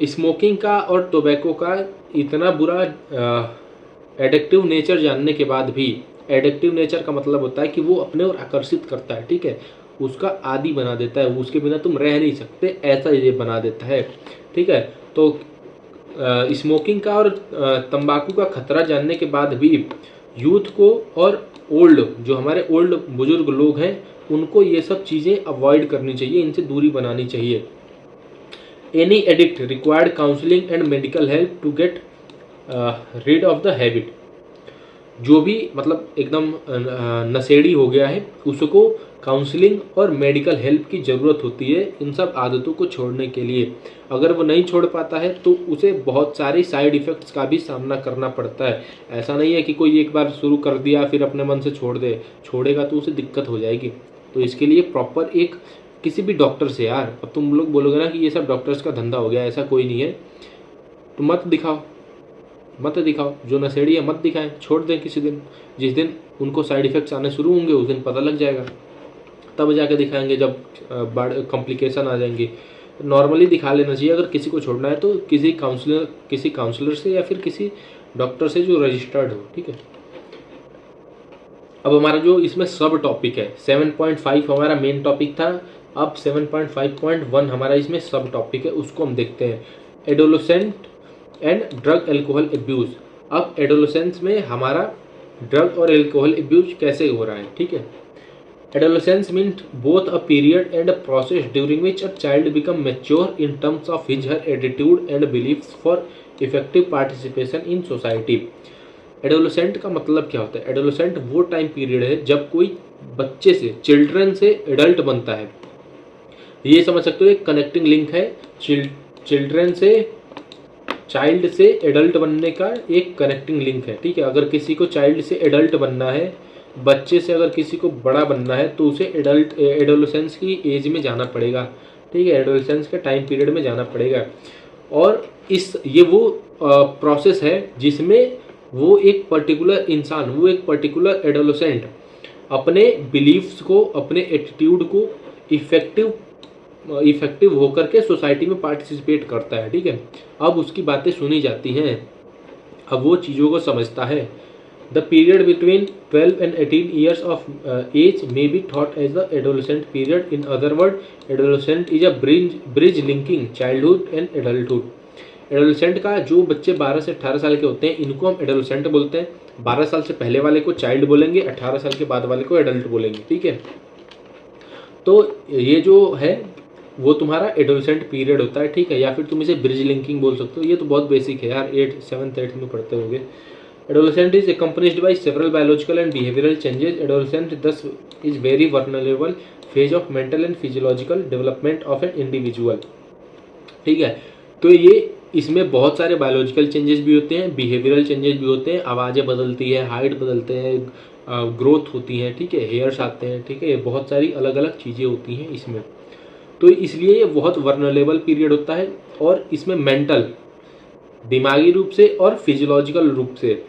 Smoking का और टोबैको का इतना बुरा एडिक्टिव नेचर जानने के बाद भी, एडिक्टिव नेचर का मतलब होता है कि वो अपने और आकर्षित करता है, ठीक है, उसका आदी बना देता है, उसके बिना तुम रह नहीं सकते, ऐसा ये बना देता है, ठीक है। तो स्मोकिंग का और तंबाकू का खतरा जानने के बाद भी यूथ को और ओल्ड, जो हमारे ओल्ड बुजुर्ग लोग हैं, उनको ये सब चीज़ें अवॉइड करनी चाहिए, इनसे दूरी बनानी चाहिए। Any addict required counselling and medical help to get rid of the habit. जो भी मतलब एकदम नशेड़ी हो गया है उसको काउंसलिंग और मेडिकल हेल्प की ज़रूरत होती है इन सब आदतों को छोड़ने के लिए। अगर वो नहीं छोड़ पाता है तो उसे बहुत सारे साइड इफ़ेक्ट्स का भी सामना करना पड़ता है। ऐसा नहीं है कि कोई एक बार शुरू कर दिया फिर अपने मन से छोड़ दे, छोड़ेगा तो उसे दिक्कत हो जाएगी। तो इसके लिए प्रॉपर एक किसी भी डॉक्टर से, यार अब तुम लोग बोलोगे ना कि ये सब डॉक्टर्स का धंधा हो गया, ऐसा कोई नहीं है। तो मत दिखाओ, जो नशेड़ी है मत दिखाएं, छोड़ दें किसी दिन। जिस दिन उनको साइड इफ़ेक्ट्स आने शुरू होंगे उस दिन पता लग जाएगा, तब जाके दिखाएंगे जब बड़े कॉम्प्लिकेशन आ जाएंगे। नॉर्मली दिखा लेना चाहिए। अगर किसी को छोड़ना है तो किसी काउंसलर से या फिर किसी डॉक्टर से जो रजिस्टर्ड हो, ठीक है। अब हमारा जो इसमें सब टॉपिक है 7.5 हमारा मेन टॉपिक था, अब 7.5.1 हमारा इसमें सब टॉपिक है, उसको हम देखते हैं। Adolescent and drug alcohol abuse. अब एडोलेसेंस में हमारा ड्रग और एल्कोहल एब्यूज कैसे हो रहा है, ठीक है। Adolescence means both a period and a process during which a child becomes mature in terms of his her attitude and beliefs for effective participation in society। Adolescent का मतलब क्या होता है? एडोलेसेंट वो टाइम पीरियड है जब कोई बच्चे से, चिल्ड्रन से एडल्ट बनता है। ये समझ सकते हो एक कनेक्टिंग लिंक है चाइल्ड से एडल्ट बनने का एक कनेक्टिंग लिंक है, ठीक है। अगर किसी को चाइल्ड से एडल्ट बनना है, बच्चे से अगर किसी को बड़ा बनना है तो उसे एडोलेसेंस की एज में जाना पड़ेगा, ठीक है, एडोलेसेंस के टाइम पीरियड में जाना पड़ेगा। और ये वो प्रोसेस है जिसमें वो एक पर्टिकुलर इंसान, वो एक पर्टिकुलर एडोलेसेंट अपने बिलीफ्स को, अपने एटीट्यूड को इफेक्टिव होकर के सोसाइटी में पार्टिसिपेट करता है, ठीक है। अब उसकी बातें सुनी जाती हैं, अब वो चीज़ों को समझता है। The period between 12 and 18 years of age may be thought as the adolescent period. In other words, adolescent is a bridge linking childhood and adulthood. Adolescent का जो बच्चे 12 से 18 साल के होते हैं इनको हम एडोलेसेंट बोलते हैं। 12 साल से पहले वाले को चाइल्ड बोलेंगे, 18 साल के बाद वाले को एडल्ट बोलेंगे, ठीक है। तो ये जो है वो तुम्हारा एडोलेसेंट पीरियड होता है, ठीक है, या फिर तुम इसे ब्रिज लिंकिंग बोल सकते हो। ये तो बहुत बेसिक है यार, 7th 8th में पढ़ते होंगे। Adolescent is accompanied by several biological and behavioral changes. Adolescent thus is very vulnerable phase of mental and physiological development of an individual. ठीक है, तो ये इसमें बहुत सारे बायोलॉजिकल चेंजेस भी होते हैं, बिहेवियरल चेंजेस भी होते हैं, आवाज़ें बदलती है, हाइट बदलते हैं, ग्रोथ होती है, ठीक है, हेयर्स आते हैं, ठीक है, ये बहुत सारी अलग अलग चीज़ें होती हैं इसमें। तो इसलिए ये बहुत वर्नरेबल पीरियड होता है और इसमें मेंटल, दिमागी रूप से और फिजियोलॉजिकल रूप से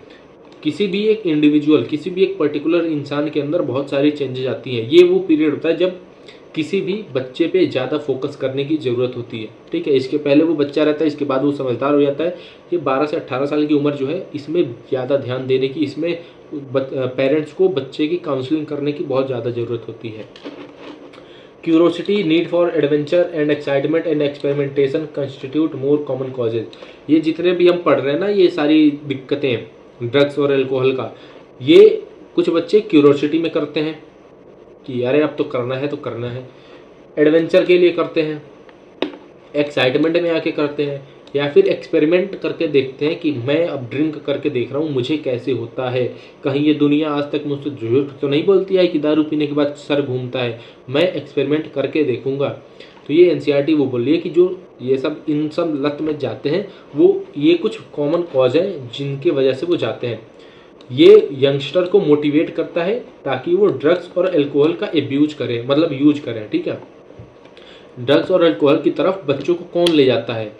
किसी भी एक इंडिविजुअल, किसी भी एक पर्टिकुलर इंसान के अंदर बहुत सारी चेंजेस आती हैं। ये वो पीरियड होता है जब किसी भी बच्चे पे ज़्यादा फोकस करने की ज़रूरत होती है, ठीक है। इसके पहले वो बच्चा रहता है, इसके बाद वो समझदार हो जाता है। ये 12 से 18 साल की उम्र जो है इसमें ज़्यादा ध्यान देने की, इसमें पेरेंट्स को बच्चे की काउंसलिंग करने की बहुत ज़्यादा ज़रूरत होती है। Curiosity, need for adventure and excitement and experimentation constitute more common causes. ये जितने भी हम पढ़ रहे हैं ना, ये सारी दिक्कतें ड्रग्स और अल्कोहल का, ये कुछ बच्चे क्यूरोसिटी में करते हैं कि अरे अब तो करना है तो करना है, एडवेंचर के लिए करते हैं, एक्साइटमेंट में आके करते हैं, या फिर एक्सपेरिमेंट करके देखते हैं कि मैं अब ड्रिंक करके देख रहा हूँ मुझे कैसे होता है, कहीं ये दुनिया आज तक मुझसे झूठ तो नहीं बोलती है कि दारू पीने के बाद सर घूमता है, मैं एक्सपेरिमेंट करके देखूंगा। तो ये एनसीईआरटी वो बोल रही है कि जो ये सब इन सब लत में जाते हैं वो ये कुछ कॉमन कॉज है जिनके वजह से वो जाते हैं। ये यंगस्टर को मोटिवेट करता है ताकि वो ड्रग्स और अल्कोहल का एब्यूज करें, मतलब यूज करें, ठीक है। ड्रग्स और अल्कोहल की तरफ बच्चों को कौन ले जाता है?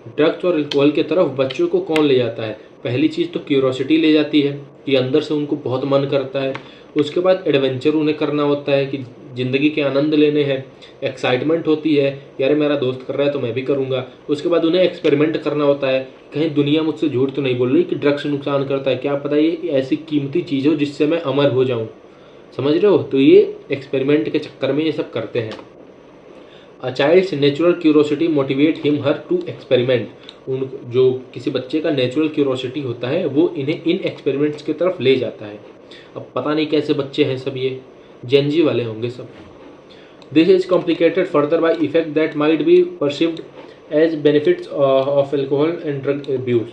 ड्रग्स और अल्कोहल की तरफ बच्चों को कौन ले जाता है? पहली चीज़ तो क्यूरोसिटी ले जाती है कि अंदर से उनको बहुत मन करता है। उसके बाद एडवेंचर उन्हें करना होता है कि ज़िंदगी के आनंद लेने हैं, एक्साइटमेंट होती है, यार मेरा दोस्त कर रहा है तो मैं भी करूँगा। उसके बाद उन्हें एक्सपेरिमेंट करना होता है, कहीं दुनिया मुझसे झूठ तो नहीं बोल रही कि ड्रग्स नुकसान करता है, क्या पता ये ऐसी कीमती चीज़ हो जिससे मैं अमर हो जाऊँ, समझ रहे हो। तो ये एक्सपेरिमेंट के चक्कर में ये सब करते हैं। A child's natural curiosity motivate him her to experiment. उन जो किसी बच्चे का नेचुरल क्यूरोसिटी होता है वो इन्हें इन एक्सपेरिमेंट्स की तरफ ले जाता है। अब पता नहीं कैसे बच्चे हैं सब, ये जेनजी वाले होंगे सब। This is complicated further by effect that might be perceived as benefits of alcohol and drug abuse.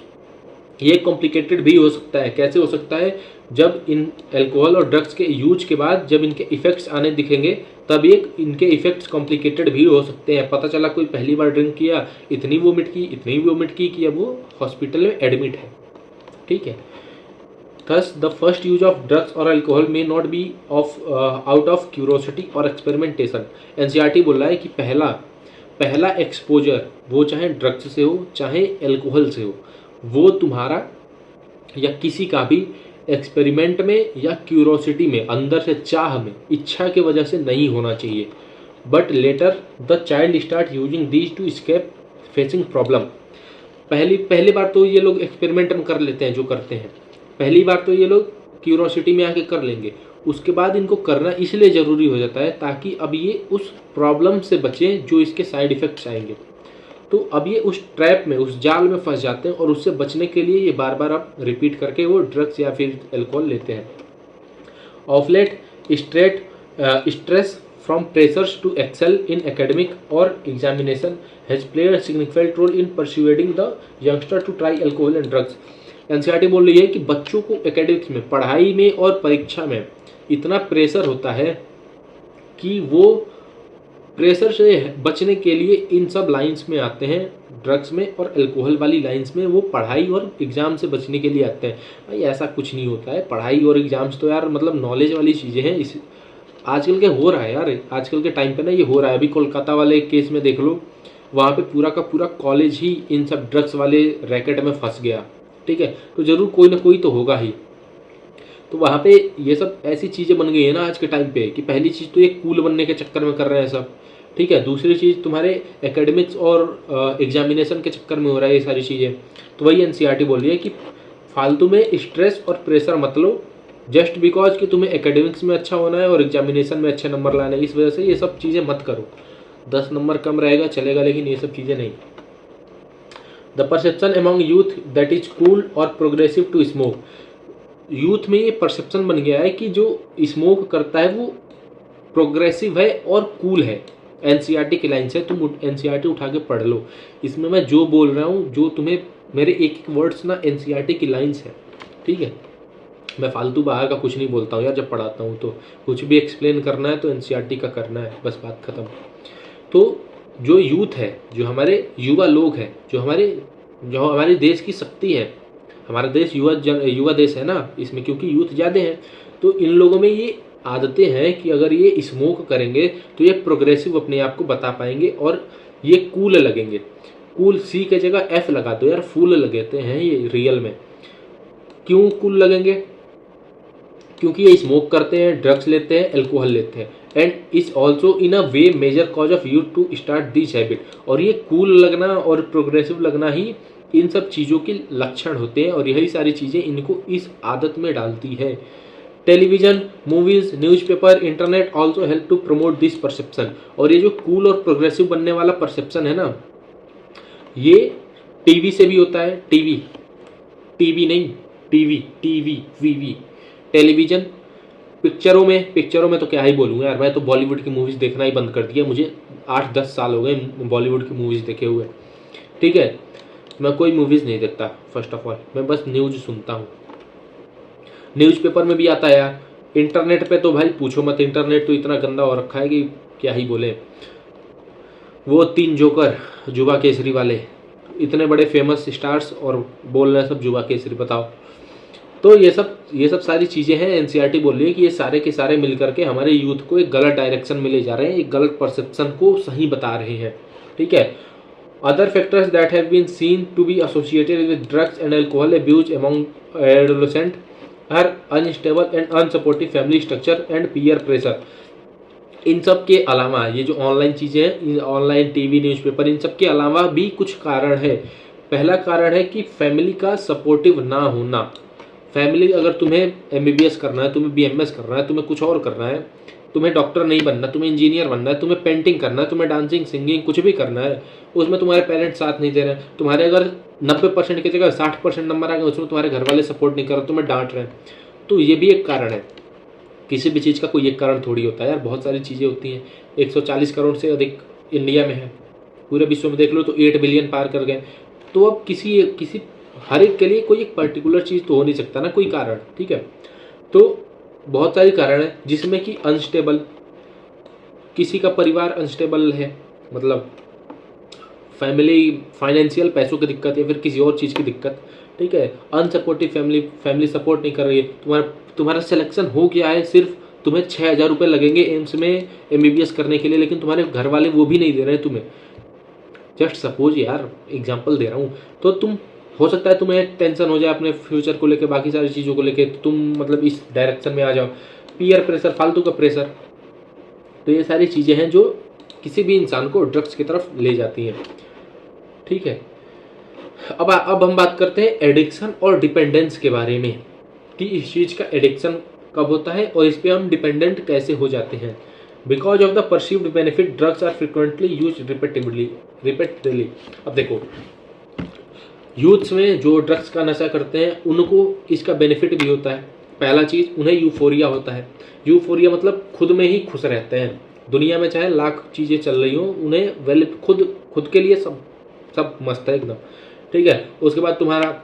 ये कॉम्प्लिकेटेड भी हो सकता है। कैसे हो सकता है? जब इन अल्कोहल और ड्रग्स के यूज के बाद जब इनके इफेक्ट्स आने दिखेंगे तब इनके इफेक्ट्स कॉम्प्लिकेटेड भी हो सकते हैं। पता चला कोई पहली बार ड्रिंक किया, इतनी वोमिट की कि अब वो हॉस्पिटल में एडमिट है, ठीक है। Thus, the first use of drugs or alcohol may not be out of curiosity or experimentation. NCERT बोल रहा है कि पहला एक्सपोजर वो चाहे ड्रग्स से हो चाहे अल्कोहल से हो, वो तुम्हारा या किसी का भी एक्सपेरिमेंट में या क्यूरोसिटी में, अंदर से चाह में, इच्छा की वजह से नहीं होना चाहिए। But later the child start using these two escape facing problem. पहली बार तो ये लोग एक्सपेरिमेंट में कर लेते हैं, जो करते हैं पहली बार तो ये लोग क्यूरोसिटी में आके कर लेंगे, उसके बाद इनको करना इसलिए ज़रूरी हो जाता है ताकि अब ये उस प्रॉब्लम से बचें जो इसके साइड इफ़ेक्ट्स आएंगे। तो अब ये उस ट्रैप में, उस जाल में फंस जाते हैं और उससे बचने के लिए ये बार बार अब रिपीट करके वो ड्रग्स या फिर अल्कोहल लेते हैं। Of late stress from pressures to excel in academic और examination has played a significant role in persuading the youngster to try alcohol and drugs. NCERT बोल रही है कि बच्चों को एकेडमिक्स में, पढ़ाई में और परीक्षा में इतना प्रेशर होता है कि वो प्रेशर से बचने के लिए इन सब लाइंस में आते हैं, ड्रग्स में और अल्कोहल वाली लाइंस में वो पढ़ाई और एग्ज़ाम से बचने के लिए आते हैं। भाई ऐसा कुछ नहीं होता है, पढ़ाई और एग्ज़ाम्स तो यार मतलब नॉलेज वाली चीज़ें हैं। इस आजकल के हो रहा है यार, आजकल के टाइम पे ना ये हो रहा है। अभी कोलकाता वाले केस में देख लो, वहाँ पे पूरा का पूरा कॉलेज ही इन सब ड्रग्स वाले रैकेट में फंस गया, ठीक है। तो ज़रूर कोई ना कोई तो होगा ही। तो वहाँ पे ये सब ऐसी चीज़ें बन गई है ना आज के टाइम पे कि पहली चीज़ तो ये कूल बनने के चक्कर में कर रहे हैं सब, ठीक है। दूसरी चीज़ तुम्हारे एकेडमिक्स और एग्जामिनेशन के चक्कर में हो रहा है ये सारी चीज़ें। तो वही एनसीईआरटी बोल रही है कि फालतू में स्ट्रेस और प्रेशर मत लो, जस्ट बिकॉज कि तुम्हें एकेडमिक्स में अच्छा होना है और एग्जामिनेशन में अच्छे नंबर लाने हैं, इस वजह से ये सब चीज़ें मत करो। 10 नंबर कम रहेगा चलेगा, लेकिन ये सब चीज़ें नहीं। The perception among youth that is cool और प्रोग्रेसिव टू स्मोक। यूथ में ये परसेप्शन बन गया है कि जो स्मोक करता है वो प्रोग्रेसिव है और कूल है। एनसीईआरटी की लाइन से तुम एनसीईआरटी उठा के पढ़ लो, इसमें मैं जो बोल रहा हूँ, जो तुम्हें मेरे एक एक वर्ड्स ना एनसीईआरटी की लाइन्स है, ठीक है। मैं फालतू बाहर का कुछ नहीं बोलता हूँ यार, जब पढ़ाता हूँ तो कुछ भी एक्सप्लेन करना है तो एनसीईआरटी का करना है, बस बात खत्म। तो जो यूथ है, जो हमारे युवा लोग हैं, जो हमारे देश की शक्ति है, हमारा देश युवा देश है ना, इसमें क्योंकि यूथ ज़्यादा हैं, तो इन लोगों में ये आदतें हैं कि अगर ये स्मोक करेंगे तो ये प्रोग्रेसिव अपने आप को बता पाएंगे और ये कूल लगेंगे। कूल सी के जगह एफ लगा दो यार, फूल लगते हैं ये रियल में। क्यों कूल लगेंगे? क्योंकि ये स्मोक करते हैं, ड्रग्स लेते हैं, अल्कोहल लेते हैं, and is also in a way major cause of youth to start this habit. और ये कूल लगना और प्रोग्रेसिव लगना ही इन सब चीज़ों के लक्षण होते हैं, और यही सारी चीज़ें इनको इस आदत में डालती है। Television, movies, newspaper, internet also help to promote this perception. और ये जो कूल और प्रोग्रेसिव बनने वाला परसेप्शन है ना, ये टीवी से भी होता है। टीवी नहीं, टीवी वीवी, टेलीविजन, पिक्चरों में तो क्या ही बोलूँ यार, मैं तो बॉलीवुड की मूवीज़ देखना ही बंद कर दिया। मुझे 8-10 साल हो गए बॉलीवुड की मूवीज़ देखे हुए, ठीक है। मैं कोई मूवीज़ नहीं देखता, फर्स्ट ऑफ ऑल मैं बस न्यूज़ सुनता हूँ। न्यूज़पेपर में भी आता है यार। इंटरनेट पे तो भाई पूछो मत, इंटरनेट तो इतना गंदा हो रखा है कि क्या ही बोले। वो 3 जोकर, जुबा केसरी वाले, इतने बड़े फेमस स्टार्स और बोल रहे हैं सब जुबा केसरी, बताओ। तो ये सब सारी चीज़ें हैं। एनसीईआरटी बोल रही है कि ये सारे के सारे मिलकर के हमारे यूथ को एक गलत डायरेक्शन में ले जा रहे हैं, एक गलत परसेप्शन को सही बता रहे हैं, ठीक है। Other factors that have been seen to be associated with drugs and alcohol abuse among adolescent are unstable and unsupportive family structure and peer pressure. इन सब के अलावा ये जो ऑनलाइन चीज़ें हैं, ऑनलाइन टीवी, न्यूज़पेपर, इन सब के अलावा भी कुछ कारण है। पहला कारण है कि फैमिली का सपोर्टिव ना होना। फैमिली, अगर तुम्हें एमबीबीएस करना है, तुम्हें बीएमएस करना है, तुम्हें कुछ और करना है, तुम्हें डॉक्टर नहीं बनना, तुम्हें इंजीनियर बनना है, तुम्हें पेंटिंग करना है, तुम्हें डांसिंग, सिंगिंग, कुछ भी करना है, उसमें तुम्हारे पेरेंट्स साथ नहीं दे रहे हैं। तुम्हारे अगर 90% की जगह 60% नंबर आ गए, उसमें तुम्हारे घर वाले सपोर्ट नहीं कर रहे, तुम्हें डांट रहे हैं, तो ये भी एक कारण है। किसी भी चीज़ का कोई एक कारण थोड़ी होता है यार, बहुत सारी चीज़ें होती हैं। 140 करोड़ से अधिक इंडिया में है, पूरे विश्व में देख लो तो 8 बिलियन पार कर गए। तो अब किसी हर एक के लिए कोई एक पर्टिकुलर चीज़ तो हो नहीं सकता ना, कोई कारण, ठीक है। तो बहुत सारे कारण है, जिसमें कि अनस्टेबल, किसी का परिवार अनस्टेबल है, मतलब फैमिली फाइनेंशियल पैसों की दिक्कत या फिर किसी और चीज़ की दिक्कत, ठीक है। अनसपोर्टिव फैमिली सपोर्ट नहीं कर रही है। तुम्हारा सिलेक्शन हो गया है, सिर्फ तुम्हें 6,000 रुपये लगेंगे एम्स में एमबीबीएस करने के लिए, लेकिन तुम्हारे घर वाले वो भी नहीं दे रहे हैं तुम्हें। जस्ट सपोज यार, एग्जाम्पल दे रहा हूँ। तो तुम, हो सकता है तुम्हें टेंशन हो जाए अपने फ्यूचर को लेकर, बाकी सारी चीज़ों को लेकर, तो तुम मतलब इस डायरेक्शन में आ जाओ। पीयर प्रेशर, फालतू का प्रेशर, तो ये सारी चीज़ें हैं जो किसी भी इंसान को ड्रग्स की तरफ ले जाती हैं, ठीक है। अब हम बात करते हैं एडिक्शन और डिपेंडेंस के बारे में, कि इस चीज़ का एडिक्शन कब होता है और इस पर हम डिपेंडेंट कैसे हो जाते हैं। Because of the perceived benefit drugs are frequently use repeatedly. अब देखो, यूथ्स में जो ड्रग्स का नशा करते हैं उनको इसका बेनिफिट भी होता है। पहला चीज़, उन्हें यूफोरिया होता है। यूफोरिया मतलब खुद में ही खुश रहते हैं, दुनिया में चाहे लाख चीज़ें चल रही हो, उन्हें खुद के लिए सब मस्त है एकदम, ठीक है। उसके बाद तुम्हारा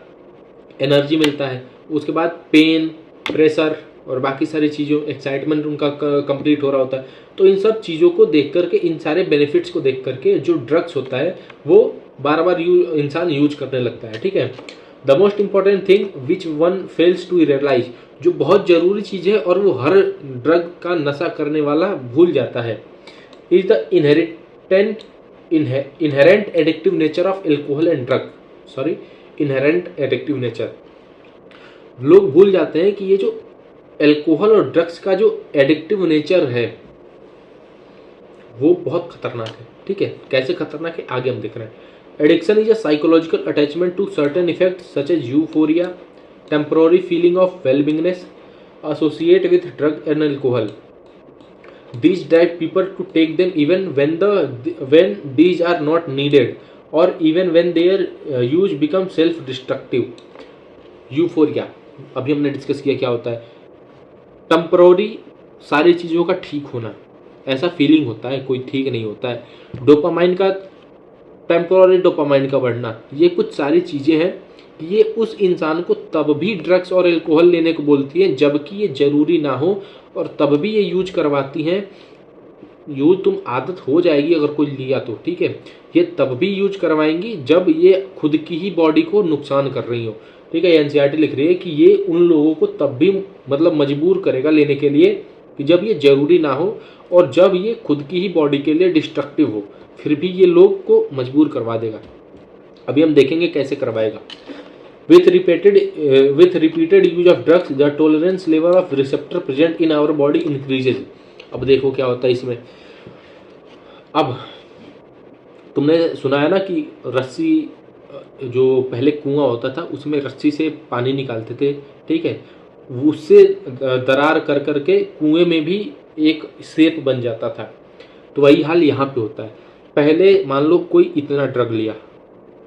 एनर्जी मिलता है। उसके बाद पेन, प्रेशर, और बाकी सारी चीज़ों एक्साइटमेंट उनका कंप्लीट हो रहा होता है। तो इन सब चीज़ों को देख करके, इन सारे बेनिफिट्स को देख करके जो ड्रग्स होता है वो बार बार इंसान यूज करने लगता है। ठीक है, the most important thing which one fails to realise, जो बहुत जरूरी चीज़ है और वो हर ड्रग का नशा करने वाला भूल जाता है, is the inherent addictive nature of alcohol and drug. Sorry, inherent addictive nature. लोग भूल जाते हैं कि ये जो एल्कोहल और ड्रग्स का जो एडिक्टिव नेचर है वो बहुत खतरनाक है। ठीक है, कैसे खतरनाक है आगे हम देख रहे हैं। Addiction is a psychological attachment to certain effects such as euphoria, temporary feeling of wellbeingness associate with drug and alcohol. These drive people to take them even when these are not needed, or even when their use becomes self-destructive. Euphoria अभी हमने discuss किया क्या होता है। Temporary सारी चीज़ों का ठीक होना, ऐसा फीलिंग होता है, कोई ठीक नहीं होता है। डोपामाइन का, टेम्पररी डोपामाइन का बढ़ना, ये कुछ सारी चीज़ें हैं, ये उस इंसान को तब भी ड्रग्स और एल्कोहल लेने को बोलती हैं जबकि ये जरूरी ना हो, और तब भी ये यूज करवाती हैं। यूज तुम आदत हो जाएगी अगर कोई लिया तो, ठीक है, ये तब भी यूज करवाएंगी जब ये खुद की ही बॉडी को नुकसान कर रही हो। ठीक है, एनसीईआरटी लिख रही है कि ये उन लोगों को तब भी मतलब मजबूर करेगा लेने के लिए कि जब ये जरूरी ना हो और जब ये खुद की ही बॉडी के लिए डिस्ट्रक्टिव हो, फिर भी ये लोग को मजबूर करवा देगा। अभी हम देखेंगे कैसे करवाएगा। With repeated use of drugs, the tolerance level of receptor present in our body increases. अब देखो क्या होता है इसमें। अब तुमने सुना है ना कि रस्सी, जो पहले कुआं होता था उसमें रस्सी से पानी निकालते थे, ठीक है, उससे दरार कर करके कुएं में भी एक शेप बन जाता था। तो वही हाल यहाँ पे होता है। पहले मान लो कोई इतना ड्रग लिया,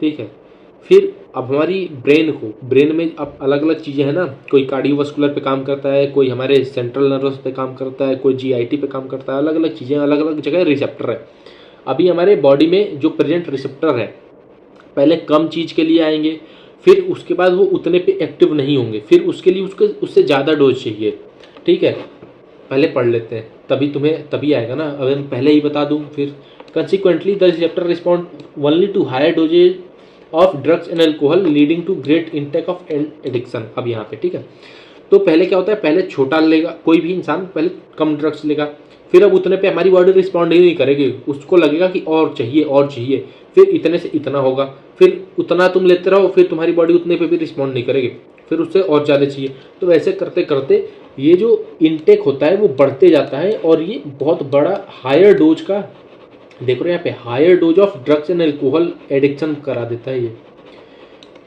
ठीक है, फिर अब हमारी ब्रेन में अब अलग अलग चीज़ें हैं ना, कोई कार्डियोवास्कुलर पे काम करता है, कोई हमारे सेंट्रल नर्वस पे काम करता है, कोई जीआईटी पे काम करता है, अलग अलग चीज़ें, अलग अलग जगह रिसेप्टर है। अभी हमारे बॉडी में जो प्रेजेंट रिसेप्टर है पहले कम चीज़ के लिए आएंगे, फिर उसके बाद वो उतने पे एक्टिव नहीं होंगे, फिर उसके लिए उससे ज़्यादा डोज चाहिए। ठीक है, पहले पढ़ लेते हैं तभी आएगा ना। अगर मैं पहले ही बता दूँ फिर consequently the receptor respond only to higher dosages of drugs and alcohol leading to great intake of addiction. अब यहाँ पे ठीक है, तो पहले क्या होता है, पहले छोटा लेगा कोई भी इंसान, पहले कम ड्रग्स लेगा, फिर अब उतने पे हमारी बॉडी रिस्पॉन्ड ही नहीं करेगी, उसको लगेगा कि और चाहिए, फिर इतने से इतना होगा, फिर उतना तुम लेते रहो, फिर तुम्हारी बॉडी उतने पे भी रिस्पॉन्ड नहीं करेगी, फिर उससे और ज़्यादा चाहिए। तो वैसे करते करते ये जो इनटेक होता है वो बढ़ते जाता है और ये बहुत बड़ा हायर डोज का, देखो यहाँ पे higher dose of drugs and alcohol addiction करा देता है ये।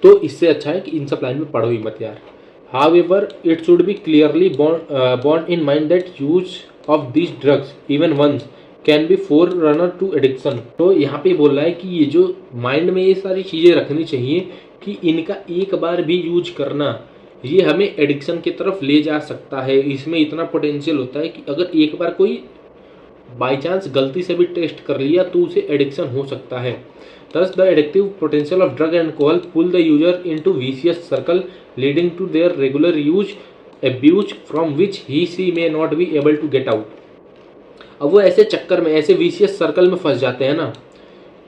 तो इससे अच्छा है कि इन सब लाइन में पढ़ो ही मत यार। However it should be clearly borne in mind that use of these drugs even once can be forerunner to addiction। तो यहाँ पे बोल रहा है कि ये जो माइंड में ये सारी चीज़ें रखनी चाहिए कि इनका एक बार भी यूज करना ये हमें एडिक्शन की तरफ ले जा सकता है। इसमें इतना पोटेंशियल होता है कि अगर एक बार कोई बाई चांस गलती से भी टेस्ट कर लिया तो उसे एडिक्शन हो सकता है। Thus the addictive potential of drug and alcohol pull the user into vicious circle leading to their regular abuse from which he may not be able to get out। अब वो ऐसे चक्कर में, ऐसे विशियस सर्कल में फंस जाते हैं ना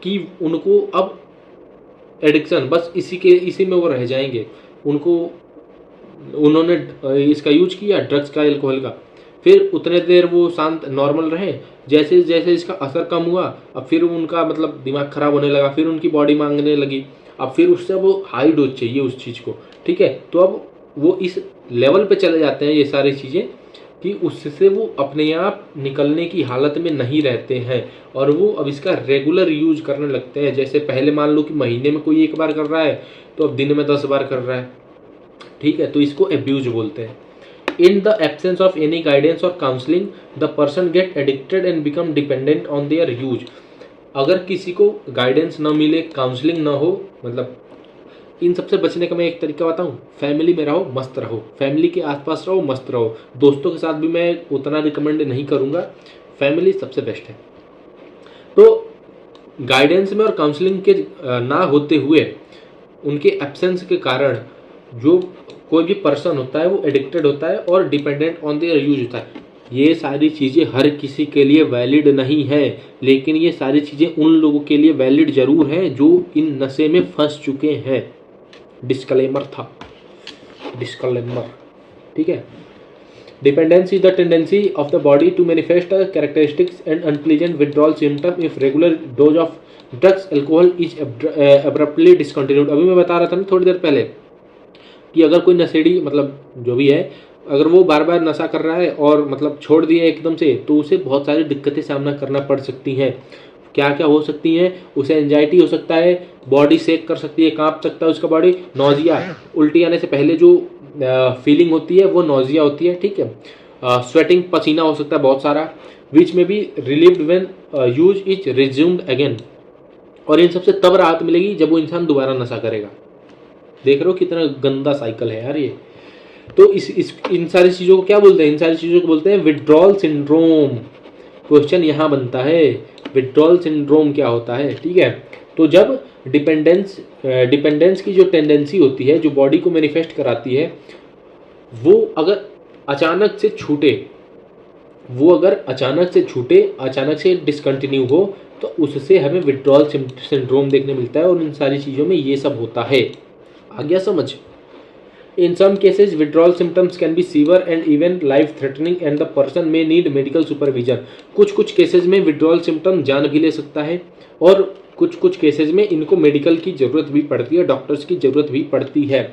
कि उनको अब एडिक्शन बस इसी में वो रह जाएंगे। उन्होंने इसका यूज किया ड्रग्स का, एल्कोहल का, फिर उतने देर वो शांत नॉर्मल रहे, जैसे जैसे इसका असर कम हुआ अब फिर उनका मतलब दिमाग खराब होने लगा, फिर उनकी बॉडी मांगने लगी, अब फिर उससे वो हाई डोज चाहिए उस चीज़ को। ठीक है, तो अब वो इस लेवल पे चले जाते हैं ये सारी चीज़ें कि उससे वो अपने आप निकलने की हालत में नहीं रहते हैं और वो अब इसका रेगुलर यूज करने लगते हैं। जैसे पहले मान लो कि महीने में कोई एक बार कर रहा है तो अब दिन में 10 बार कर रहा है। ठीक है, तो इसको एब्यूज बोलते हैं। In the absence of any guidance or counseling, the person get addicted and become dependent on their use। अगर किसी को गाइडेंस ना मिले, काउंसलिंग ना हो, मतलब इन सबसे बचने का मैं एक तरीका बताऊं, फैमिली में रहो, मस्त रहो, फैमिली के आसपास रहो, मस्त रहो। दोस्तों के साथ भी मैं उतना रिकमेंड नहीं करूंगा, फैमिली सबसे बेस्ट है। तो गाइडेंस में और काउंसलिंग के ना होते हुए, उनके एब्सेंस के कारण जो कोई भी पर्सन होता है वो एडिक्टेड होता है और डिपेंडेंट ऑन देयर यूज होता है। ये सारी चीज़ें हर किसी के लिए वैलिड नहीं है, लेकिन ये सारी चीज़ें उन लोगों के लिए वैलिड ज़रूर हैं जो इन नशे में फंस चुके हैं। डिस्क्लेमर था, डिस्क्लेमर, ठीक है। Dependency is the tendency of the body to manifest characteristics and unpleasant withdrawal symptom if regular dose of drugs alcohol is abruptly discontinued. अभी मैं बता रहा था ना थोड़ी देर पहले कि अगर कोई नशेड़ी मतलब जो भी है, अगर वो बार बार नशा कर रहा है और मतलब छोड़ दिया एकदम से, तो उसे बहुत सारी दिक्कतें सामना करना पड़ सकती हैं। क्या क्या हो सकती हैं? उसे एंजाइटी हो सकता है, बॉडी शेक कर सकती है, कांप सकता है उसका बॉडी, नौजिया, उल्टी आने से पहले जो फीलिंग होती है वो नौजिया होती है, ठीक है। स्वेटिंग, पसीना हो सकता है बहुत सारा, विच में B relieved when use is resumed again. और इन सबसे तब राहत मिलेगी जब वो इंसान दोबारा नशा करेगा। देख रहे हो कितना गंदा साइकिल है यार ये। तो इन सारी चीज़ों को क्या बोलते हैं? इन सारी चीज़ों को बोलते हैं विड्रॉल सिंड्रोम। क्वेश्चन यहाँ बनता है, विड्रॉल सिंड्रोम क्या होता है, ठीक है। तो जब डिपेंडेंस की जो टेंडेंसी होती है, जो बॉडी को मैनिफेस्ट कराती है, वो अगर अचानक से छूटे, अचानक से डिसकंटिन्यू हो, तो उससे हमें विड्रॉल सिंड्रोम देखने मिलता है। और इन सारी चीज़ों में ये सब होता है। आ गया समझ? In some cases, withdrawal symptoms can be severe and even life-threatening, and the person may need medical supervision. कुछ केसेस में withdrawal symptom जान भी ले सकता है और कुछ केसेस में इनको मेडिकल की ज़रूरत भी पड़ती है, डॉक्टर्स की ज़रूरत भी पड़ती है।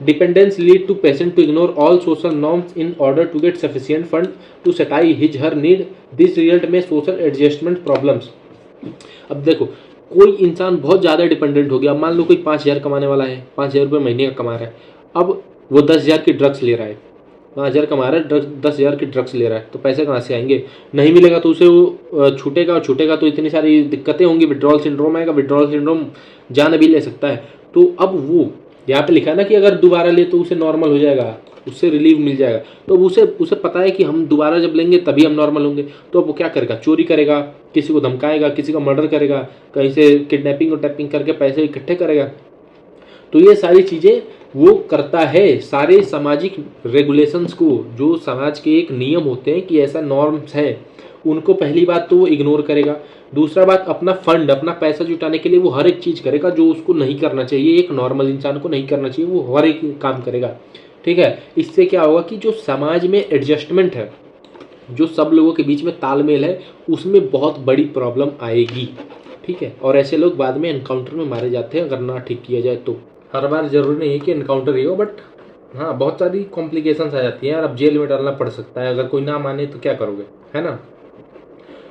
Dependence lead to patient to ignore all social norms in order to get sufficient fund to satisfy his her need. This result में social adjustment problems. अब देखो, कोई इंसान बहुत ज़्यादा डिपेंडेंट हो गया। मान लो कोई 5,000 कमाने वाला है, 5,000 रुपये महीने का कमा रहा है, अब वो 10,000 की ड्रग्स ले रहा है, 5,000 कमा रहा है, 10,000 की ड्रग्स ले रहा है, तो पैसे कहाँ से आएंगे? नहीं मिलेगा तो उसे वो छूटेगा तो इतनी सारी दिक्कतें होंगी, विड्रॉल सिंड्रोम आएगा, विड्रॉल सिंड्रोम जान भी ले सकता है। तो अब वो यहाँ पे लिखा है ना कि अगर दोबारा ले तो उसे नॉर्मल हो जाएगा, उससे रिलीफ मिल जाएगा। तो उसे पता है कि हम दोबारा जब लेंगे तभी हम नॉर्मल होंगे। तो अब वो क्या करेगा? चोरी करेगा, किसी को धमकाएगा, किसी का मर्डर करेगा, कहीं से किडनैपिंग और टैपिंग करके पैसे इकट्ठे करेगा। तो ये सारी चीज़ें वो करता है, सारे सामाजिक रेगुलेशंस को, जो समाज के एक नियम होते हैं कि ऐसा नॉर्म्स है, उनको पहली बात तो वो इग्नोर करेगा। दूसरा बात, अपना फंड, अपना पैसा जुटाने के लिए वो हर एक चीज़ करेगा जो उसको नहीं करना चाहिए, एक नॉर्मल इंसान को नहीं करना चाहिए, वो हर एक काम करेगा, ठीक है। इससे क्या होगा कि जो समाज में एडजस्टमेंट है, जो सब लोगों के बीच में तालमेल है, उसमें बहुत बड़ी प्रॉब्लम आएगी, ठीक है। और ऐसे लोग बाद में एनकाउंटर में मारे जाते हैं अगर ना ठीक किया जाए तो। हर बार जरूरी नहीं है कि एनकाउंटर ही हो, बट हाँ बहुत सारी कॉम्प्लिकेशंस आ जाती हैं यार। अब जेल में डालना पड़ सकता है, अगर कोई ना माने तो क्या करोगे, है ना।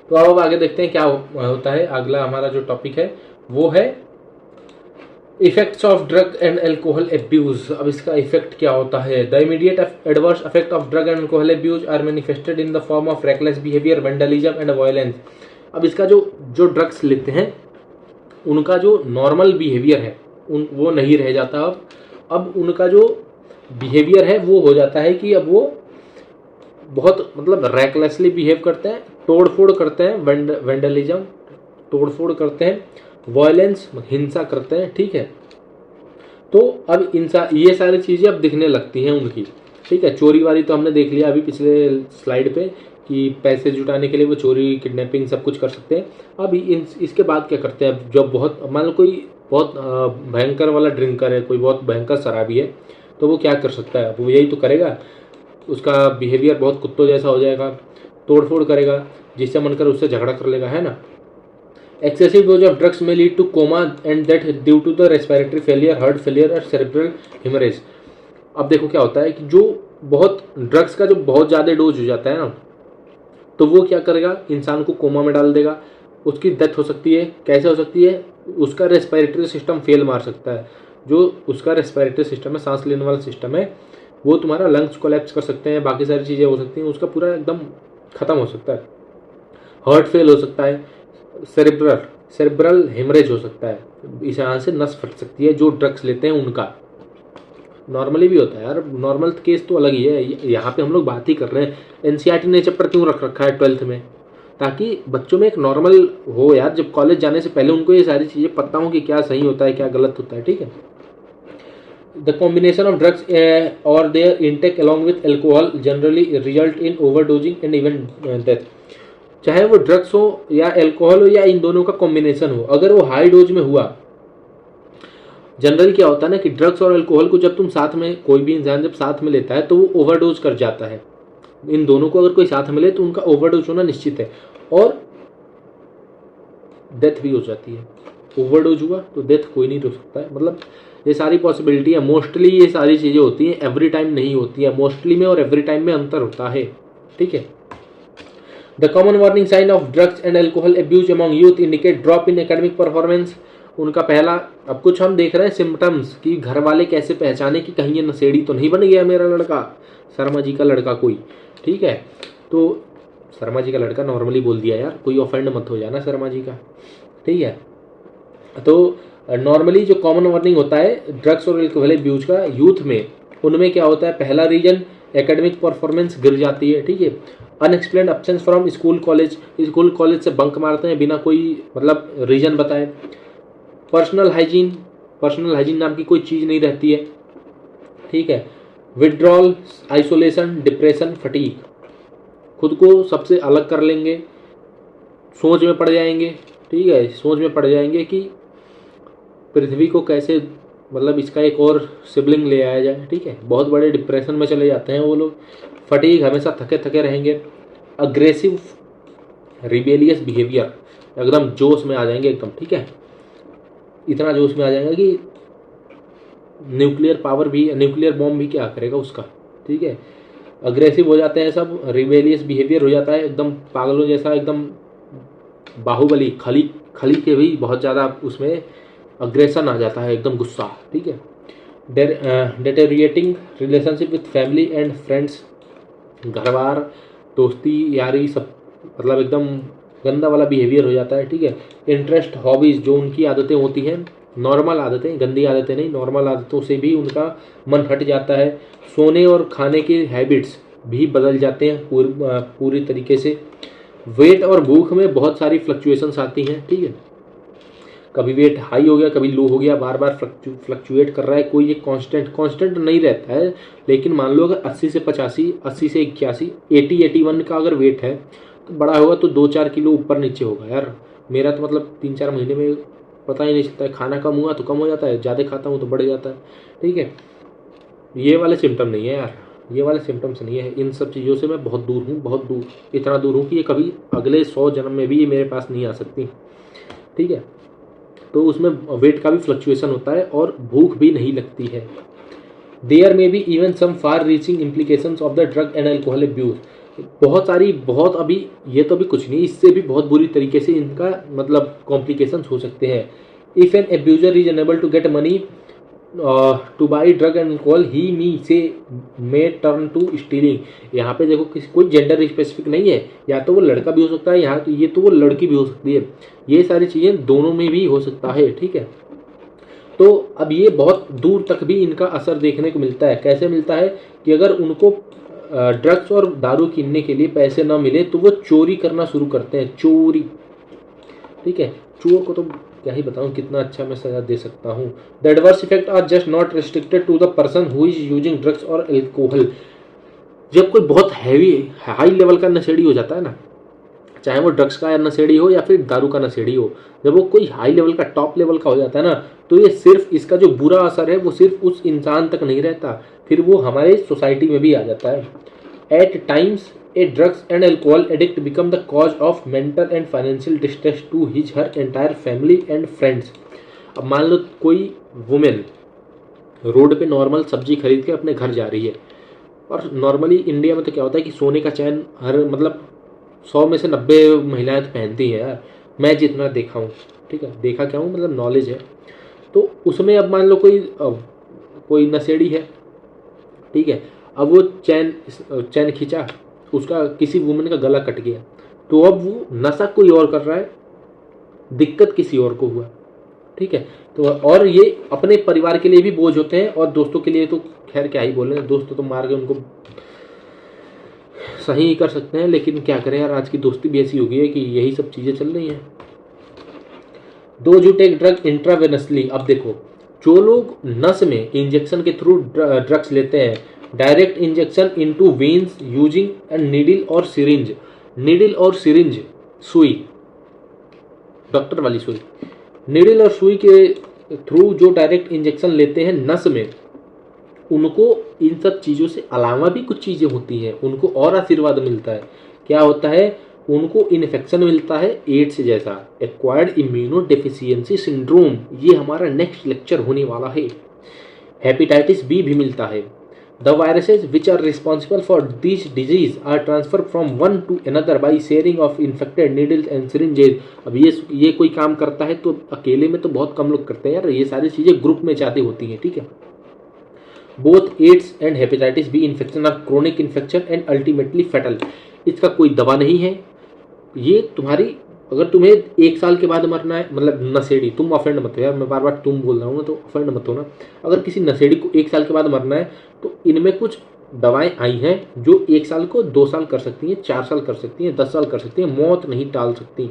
तो अब आगे देखते हैं क्या होता है। अगला हमारा जो टॉपिक है वो है effects of drug and alcohol abuse. अब इसका इफेक्ट क्या होता है? The immediate adverse effect of drug and alcohol abuse are manifested in the form of reckless behaviour, vandalism and violence. अब इसका जो ड्रग्स लेते हैं उनका जो नॉर्मल बिहेवियर है वो नहीं रह जाता। अब उनका जो बिहेवियर है वो हो जाता है कि अब वो बहुत मतलब रैकलेसली बिहेव करते हैं, तोड़फोड़ करते हैं, वेंडलिज्म तोड़फोड़ करते हैं, वायलेंस हिंसा करते हैं, ठीक है। तो अब ये सारी चीज़ें अब दिखने लगती हैं उनकी, ठीक है। चोरी वारी तो हमने देख लिया अभी पिछले स्लाइड पे कि पैसे जुटाने के लिए वो चोरी, किडनैपिंग सब कुछ कर सकते हैं। अब इसके बाद क्या करते हैं? अब जब बहुत मान लो कोई बहुत भयंकर वाला ड्रिंकर है, कोई बहुत भयंकर शराबी है, तो वो क्या कर सकता है? वो यही तो करेगा, उसका बिहेवियर बहुत कुत्तों जैसा हो जाएगा, तोड़फोड़ करेगा, जिससे मन कर उससे झगड़ा कर लेगा, है ना। Excessive dose of drugs may lead to coma and that due to the respiratory failure, heart failure और सेरेब्रल हेमरेज। अब देखो क्या होता है कि जो बहुत ड्रग्स का जो बहुत ज़्यादा डोज हो जाता है ना, तो वो क्या करेगा? इंसान को कोमा में डाल देगा, उसकी डेथ हो सकती है। कैसे हो सकती है? उसका रेस्पिरेटरी सिस्टम फेल मार सकता है। जो उसका रेस्पिरेटरी सिस्टम है, सांस लेने वाला सिस्टम है, वो तुम्हारा लंग्स कोलैप्स कर सकते हैं, बाकी सारी चीज़ें हो सकती हैं, उसका पूरा एकदम ख़त्म हो सकता है। हार्ट फेल हो सकता है, सेरेब्रल हेमरेज हो सकता है, इस यहाँ से नस फट सकती है जो ड्रग्स लेते हैं उनका। नॉर्मली भी होता है यार, नॉर्मल केस तो अलग ही है, यहाँ पे हम लोग बात ही कर रहे हैं। एनसीईआरटी ने चैप्टर क्यों रख रखा है 12th में? ताकि बच्चों में एक नॉर्मल हो यार, जब कॉलेज जाने से पहले उनको ये सारी चीज़ें पता हो कि क्या सही होता है क्या गलत होता है, ठीक है। द कॉम्बिनेशन ऑफ ड्रग्स और their intake along with alcohol generally result in overdosing and even death. चाहे वो ड्रग्स हो या एल्कोहल हो या इन दोनों का कॉम्बिनेशन हो, अगर वो हाई डोज में हुआ, जनरली क्या होता है ना कि ड्रग्स और अल्कोहल को जब तुम साथ में, कोई भी इंसान जब साथ में लेता है तो वो ओवरडोज कर जाता है। इन दोनों को अगर कोई साथ में ले तो उनका ओवरडोज होना निश्चित है और डेथ भी हो जाती है। ओवरडोज हुआ तो डेथ कोई नहीं रोक सकता है। मतलब ये सारी पॉसिबिलिटी है, मोस्टली ये सारी चीज़ें होती हैं, एवरी टाइम नहीं होती है। मोस्टली में और एवरी टाइम में अंतर होता है, ठीक है। The common warning sign of drugs and alcohol abuse among youth indicate drop in academic performance. उनका पहला, अब कुछ हम देख रहे हैं सिम्टम्स कि घर वाले कैसे पहचाने कि कहीं ये नशेड़ी तो नहीं बन गया मेरा लड़का, शर्मा जी का लड़का कोई, ठीक है। तो शर्मा जी का लड़का नॉर्मली बोल दिया यार, कोई ऑफेंड मत हो जाना शर्मा जी का, ठीक है। तो नॉर्मली जो कॉमन वार्निंग होता है ड्रग्स और एल्कोहल अब्यूज का यूथ में, उनमें क्या होता है, पहला रीजन एकेडमिक परफॉर्मेंस गिर जाती है, ठीक है। Unexplained absence from school college से बंक मारते हैं बिना कोई मतलब रीजन बताए। पर्सनल हाइजीन नाम की कोई चीज़ नहीं रहती है, ठीक है। विड्रॉल, आइसोलेशन, डिप्रेशन, फटीग, खुद को सबसे अलग कर लेंगे, सोच में पड़ जाएंगे, ठीक है। सोच में पड़ जाएंगे कि पृथ्वी को कैसे, मतलब इसका एक और सिबलिंग ले आया जाए, ठीक है। बहुत बड़े डिप्रेशन में चले जाते हैं वो लोग। फटीग, हमेशा थके थके रहेंगे। अग्रेसिव रिबेलियस बिहेवियर, एकदम जोश में आ जाएंगे एकदम, ठीक है। इतना जोश में आ जाएगा कि न्यूक्लियर बॉम्ब भी क्या करेगा उसका, ठीक है। अग्रेसिव हो जाते हैं सब, रिबेलियस बिहेवियर हो जाता है, एकदम पागलों जैसा, एकदम बाहुबली, खली के भी बहुत ज़्यादा उसमें अग्रेशन आ जाता है, एकदम गुस्सा, ठीक है। Deteriorating relationship with family and friends, घर बार, दोस्ती यारी सब, मतलब एकदम गंदा वाला बिहेवियर हो जाता है, ठीक है। इंटरेस्ट, हॉबीज़, जो उनकी आदतें होती हैं, नॉर्मल आदतें, गंदी आदतें नहीं, नॉर्मल आदतों से भी उनका मन हट जाता है। सोने और खाने की हैबिट्स भी बदल जाते हैं पूरी तरीके से। वेट और भूख में बहुत सारी फ्लक्चुएशंस आती हैं, ठीक है। कभी वेट हाई हो गया, कभी लो हो गया, बार बार फ्लक्चुएट कर रहा है, कोई एक कांस्टेंट नहीं रहता है। लेकिन मान लो अगर 80 से 85, 80 से 81, 81 का अगर वेट है तो बड़ा होगा तो 2-4 किलो ऊपर नीचे होगा यार। मेरा तो मतलब 3-4 महीने में पता ही नहीं चलता है, खाना कम हुआ तो कम हो जाता है, ज़्यादा खाता हूँ तो बढ़ जाता है, ठीक है। ये वाले सिम्टम नहीं है यार, ये वाले सिम्टम्स नहीं है। इन सब चीज़ों से मैं बहुत दूर हूँ, बहुत दूर, इतना दूर हूँ कि ये कभी अगले 100 जन्म में भी ये मेरे पास नहीं आ सकती, ठीक है। तो उसमें वेट का भी फ्लक्चुएशन होता है और भूख भी नहीं लगती है। देयर में भी even some far reaching implications of the drug and alcohol abuse, बहुत अभी, ये तो अभी कुछ नहीं, इससे भी बहुत बुरी तरीके से इनका मतलब कॉम्प्लिकेशंस हो सकते हैं। If an abuser is unable to get money to buy drug and alcohol he me she may turn to stealing. यहाँ पे देखो किसी कोई जेंडर स्पेसिफिक नहीं है, या तो वो लड़का भी हो सकता है, यहाँ तो ये तो वो लड़की भी हो सकती है, ये सारी चीज़ें दोनों में भी हो सकता है, ठीक है। तो अब ये बहुत दूर तक भी इनका असर देखने को मिलता है। कैसे मिलता है कि अगर उनको ड्रग्स और दारू किनने के लिए पैसे ना मिले तो वो चोरी करना शुरू करते हैं, चोरी, ठीक है। चोर को तो क्या ही बताऊं कितना अच्छा मैं सजा दे सकता हूँ। The adverse effect are just not restricted to the person who is using drugs और एल्कोहल। जब कोई बहुत हैवी हाई लेवल का नशेड़ी हो जाता है ना, चाहे वो ड्रग्स का नशेड़ी हो या फिर दारू का नशेड़ी हो, जब वो कोई हाई लेवल का, टॉप लेवल का हो जाता है ना, तो ये सिर्फ इसका जो बुरा असर है वो सिर्फ उस इंसान तक नहीं रहता, फिर वो हमारे सोसाइटी में भी आ जाता है। At times a drugs and alcohol addict become the cause of mental and financial distress to his her entire family and friends. अब मान लो कोई वुमेन रोड पे नॉर्मल सब्जी खरीद के अपने घर जा रही है, और नॉर्मली इंडिया में तो क्या होता है कि सोने का चैन हर मतलब 100 में से 90 महिलाएं तो पहनती हैं यार, मैं जितना देखा हूँ, ठीक है, देखा क्या हूँ मतलब नॉलेज है। तो उसमें अब मान लो कोई नशेड़ी है, ठीक है, अब वो चैन खींचा, उसका किसी वुमेन का गला कट गया, तो अब वो नशा कोई और कर रहा है, दिक्कत किसी और को हुआ, ठीक है। तो और ये अपने परिवार के लिए भी बोझ होते हैं, और दोस्तों के लिए तो खैर क्या ही बोले, दोस्तों तो मार के उनको सही कर सकते हैं, लेकिन क्या करें यार, आज की दोस्ती भी ऐसी हो गई है कि यही सब चीज़ें चल रही हैं। दो जो टेक ड्रग इंट्रावेनसली, अब देखो जो लोग नस में इंजेक्शन के थ्रू ड्रग्स लेते हैं, direct injection into veins using and needle और सिरिंज, सुई, डॉक्टर वाली सुई, नीडल और सुई के थ्रू जो डायरेक्ट इंजेक्शन लेते हैं नस में, उनको इन सब चीज़ों से अलावा भी कुछ चीज़ें होती हैं, उनको और आशीर्वाद मिलता है। क्या होता है? उनको इन्फेक्शन मिलता है एड्स जैसा, एक्वायर्ड इम्यूनो डेफिशिएंसी सिंड्रोम, ये हमारा नेक्स्ट लेक्चर होने वाला है। हेपेटाइटिस बी भी मिलता है। The viruses which are responsible for this disease are transfer from one to another by sharing of infected needles and syringes. अब ये कोई काम करता है तो अकेले में तो बहुत कम लोग करते हैं यार, ये सारी चीज़ें ग्रुप में ज़्यादा होती हैं, ठीक है। Both AIDS and hepatitis B infection are chronic infection and ultimately fatal. इसका कोई दवा नहीं है। ये तुम्हारी, अगर तुम्हें 1 साल के बाद मरना है, मतलब नशेड़ी, तुम ऑफेंड मत हो यार, मैं बार बार तुम बोल रहा हूँ ना, तो ऑफेंड मत हो ना। अगर किसी नशेड़ी को 1 साल के बाद मरना है तो इनमें कुछ दवाएं आई हैं जो 1 साल को 2 साल कर सकती हैं, 4 साल कर सकती हैं, 10 साल कर सकती हैं, मौत नहीं टाल सकती।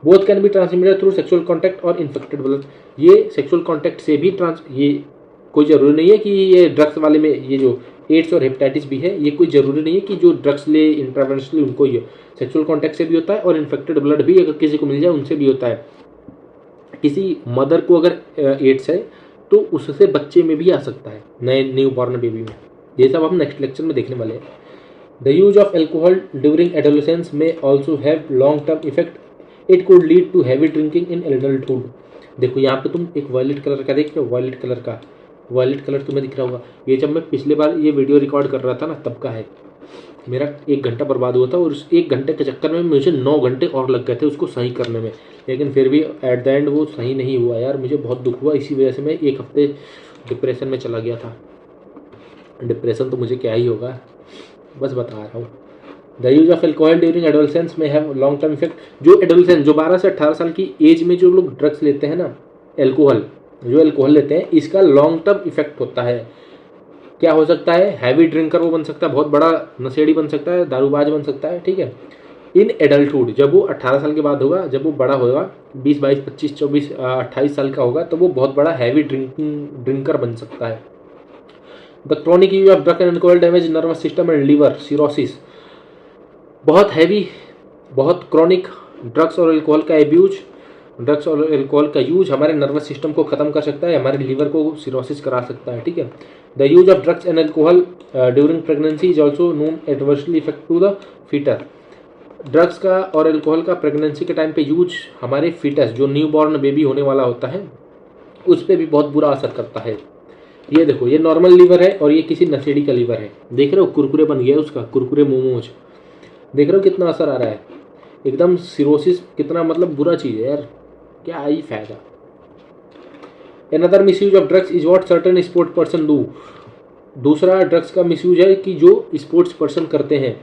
Both can be transmitted through sexual contact और इन्फेक्टेड ब्लड। ये सेक्सुअल कॉन्टैक्ट से भी ये कोई ज़रूरी नहीं है कि ये ड्रग्स वाले में, ये जो एड्स और हेपेटाइटिस भी है, ये कोई ज़रूरी नहीं है कि जो ड्रग्स ले इंट्रावेनसली उनको ये सेक्सुअल कॉन्टैक्ट से भी होता है, और इन्फेक्टेड ब्लड भी अगर किसी को मिल जाए उनसे भी होता है। किसी मदर को अगर एड्स है तो उससे बच्चे में भी आ सकता है, नए न्यू बॉर्न बेबी में। ये सब हम नेक्स्ट लेक्चर में देखने वाले हैं। The use of alcohol during adolescence may also have long term effect. It could lead to heavy drinking in adulthood. देखो यहाँ पे तुम एक वायलेट कलर का देख रहे हो, वायलेट कलर तुम्हें दिख रहा होगा। ये जब मैं पिछले बार ये वीडियो रिकॉर्ड कर रहा था ना, तब का है। मेरा 1 घंटा बर्बाद हुआ था और उस 1 घंटे के चक्कर में मुझे 9 घंटे और लग गए थे उसको सही करने में, लेकिन फिर भी एट द एंड वो सही नहीं हुआ यार। मुझे बहुत दुख हुआ, इसी वजह से मैं 1 हफ्ते डिप्रेशन में चला गया था। डिप्रेशन तो मुझे क्या ही होगा, बस बता रहा हूँ। The use of alcohol during adolescence में हैव लॉन्ग टर्म इफेक्ट। जो एडोलेसेंस, जो 12 से 18 साल की एज में जो लोग ड्रग्स लेते हैं ना, एल्कोहल लेते हैं, इसका लॉन्ग टर्म इफेक्ट होता है। क्या हो सकता है? हैवी ड्रिंकर वो बन सकता है, बहुत बड़ा नशेड़ी बन सकता है, दारूबाज बन सकता है, ठीक है। इन एडल्टहुड, जब वो 18 साल के बाद होगा, जब वो बड़ा होगा, 20, 22, 25, 24, 28 साल का होगा, तो वो बहुत बड़ा हैवी ड्रिंकर बन सकता है। The chronic use of drug and alcohol damage nervous system and liver cirrhosis. बहुत हैवी, बहुत क्रॉनिक ड्रग्स और अल्कोहल का यूज हमारे नर्वस सिस्टम को ख़त्म कर सकता है, हमारे लीवर को सिरोसिस करा सकता है, ठीक है। The use of drugs and alcohol during pregnancy is also known adversely effect to the foetus. Drugs का और अल्कोहल का प्रेगनेंसी के टाइम पे यूज हमारे फीटस, जो न्यू बॉर्न बेबी होने वाला होता है, उस पर भी बहुत बुरा असर करता है। ये देखो, ये नॉर्मल लीवर है और ये किसी नशेड़ी का लीवर है। देख रहे हो, कुरकुरे बन गया उसका, कुरकुरे मोमोज। देख रहे हो कितना असर आ रहा है, एकदम सिरोसिस, कितना मतलब बुरा चीज़ है यार, क्या ही फायदा। Another misuse of drugs is what certain sport person do। दूसरा ड्रग्स का मिसयूज है कि जो स्पोर्ट्स पर्सन करते हैं।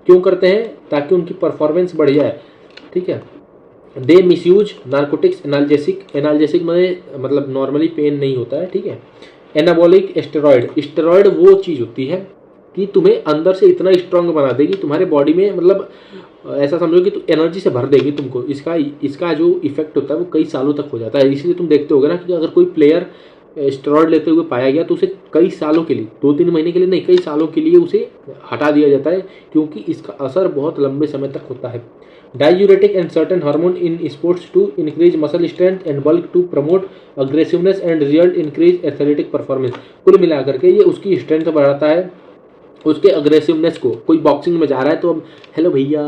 क्यों करते हैं? ताकि उनकी परफॉर्मेंस बढ़ जाए, ठीक है। दे मिसयूज नार्कोटिक्स, एनाल्जेसिक मतलब नॉर्मली पेन नहीं होता है, ठीक है। एनाबॉलिक स्टेरॉयड वो चीज़ होती है कि तुम्हें अंदर से इतना स्ट्रांग बना देगी, तुम्हारे बॉडी में मतलब ऐसा समझो कि एनर्जी से भर देगी तुमको। इसका जो इफेक्ट होता है वो कई सालों तक हो जाता है। इसलिए तुम देखते होगे ना कि अगर कोई प्लेयर स्टेरॉयड लेते हुए पाया गया तो उसे कई सालों के लिए, 2-3 महीने के लिए नहीं, कई सालों के लिए उसे हटा दिया जाता है, क्योंकि इसका असर बहुत लंबे समय तक होता है। Diuretic and certain hormone in sports to increase muscle strength and bulk to promote aggressiveness and result increase athletic performance. कुल मिलाकर के ये उसकी स्ट्रेंथ बढ़ाता है, उसके अग्रेसिवनेस को। कोई बॉक्सिंग में जा रहा है तो अब हेलो भैया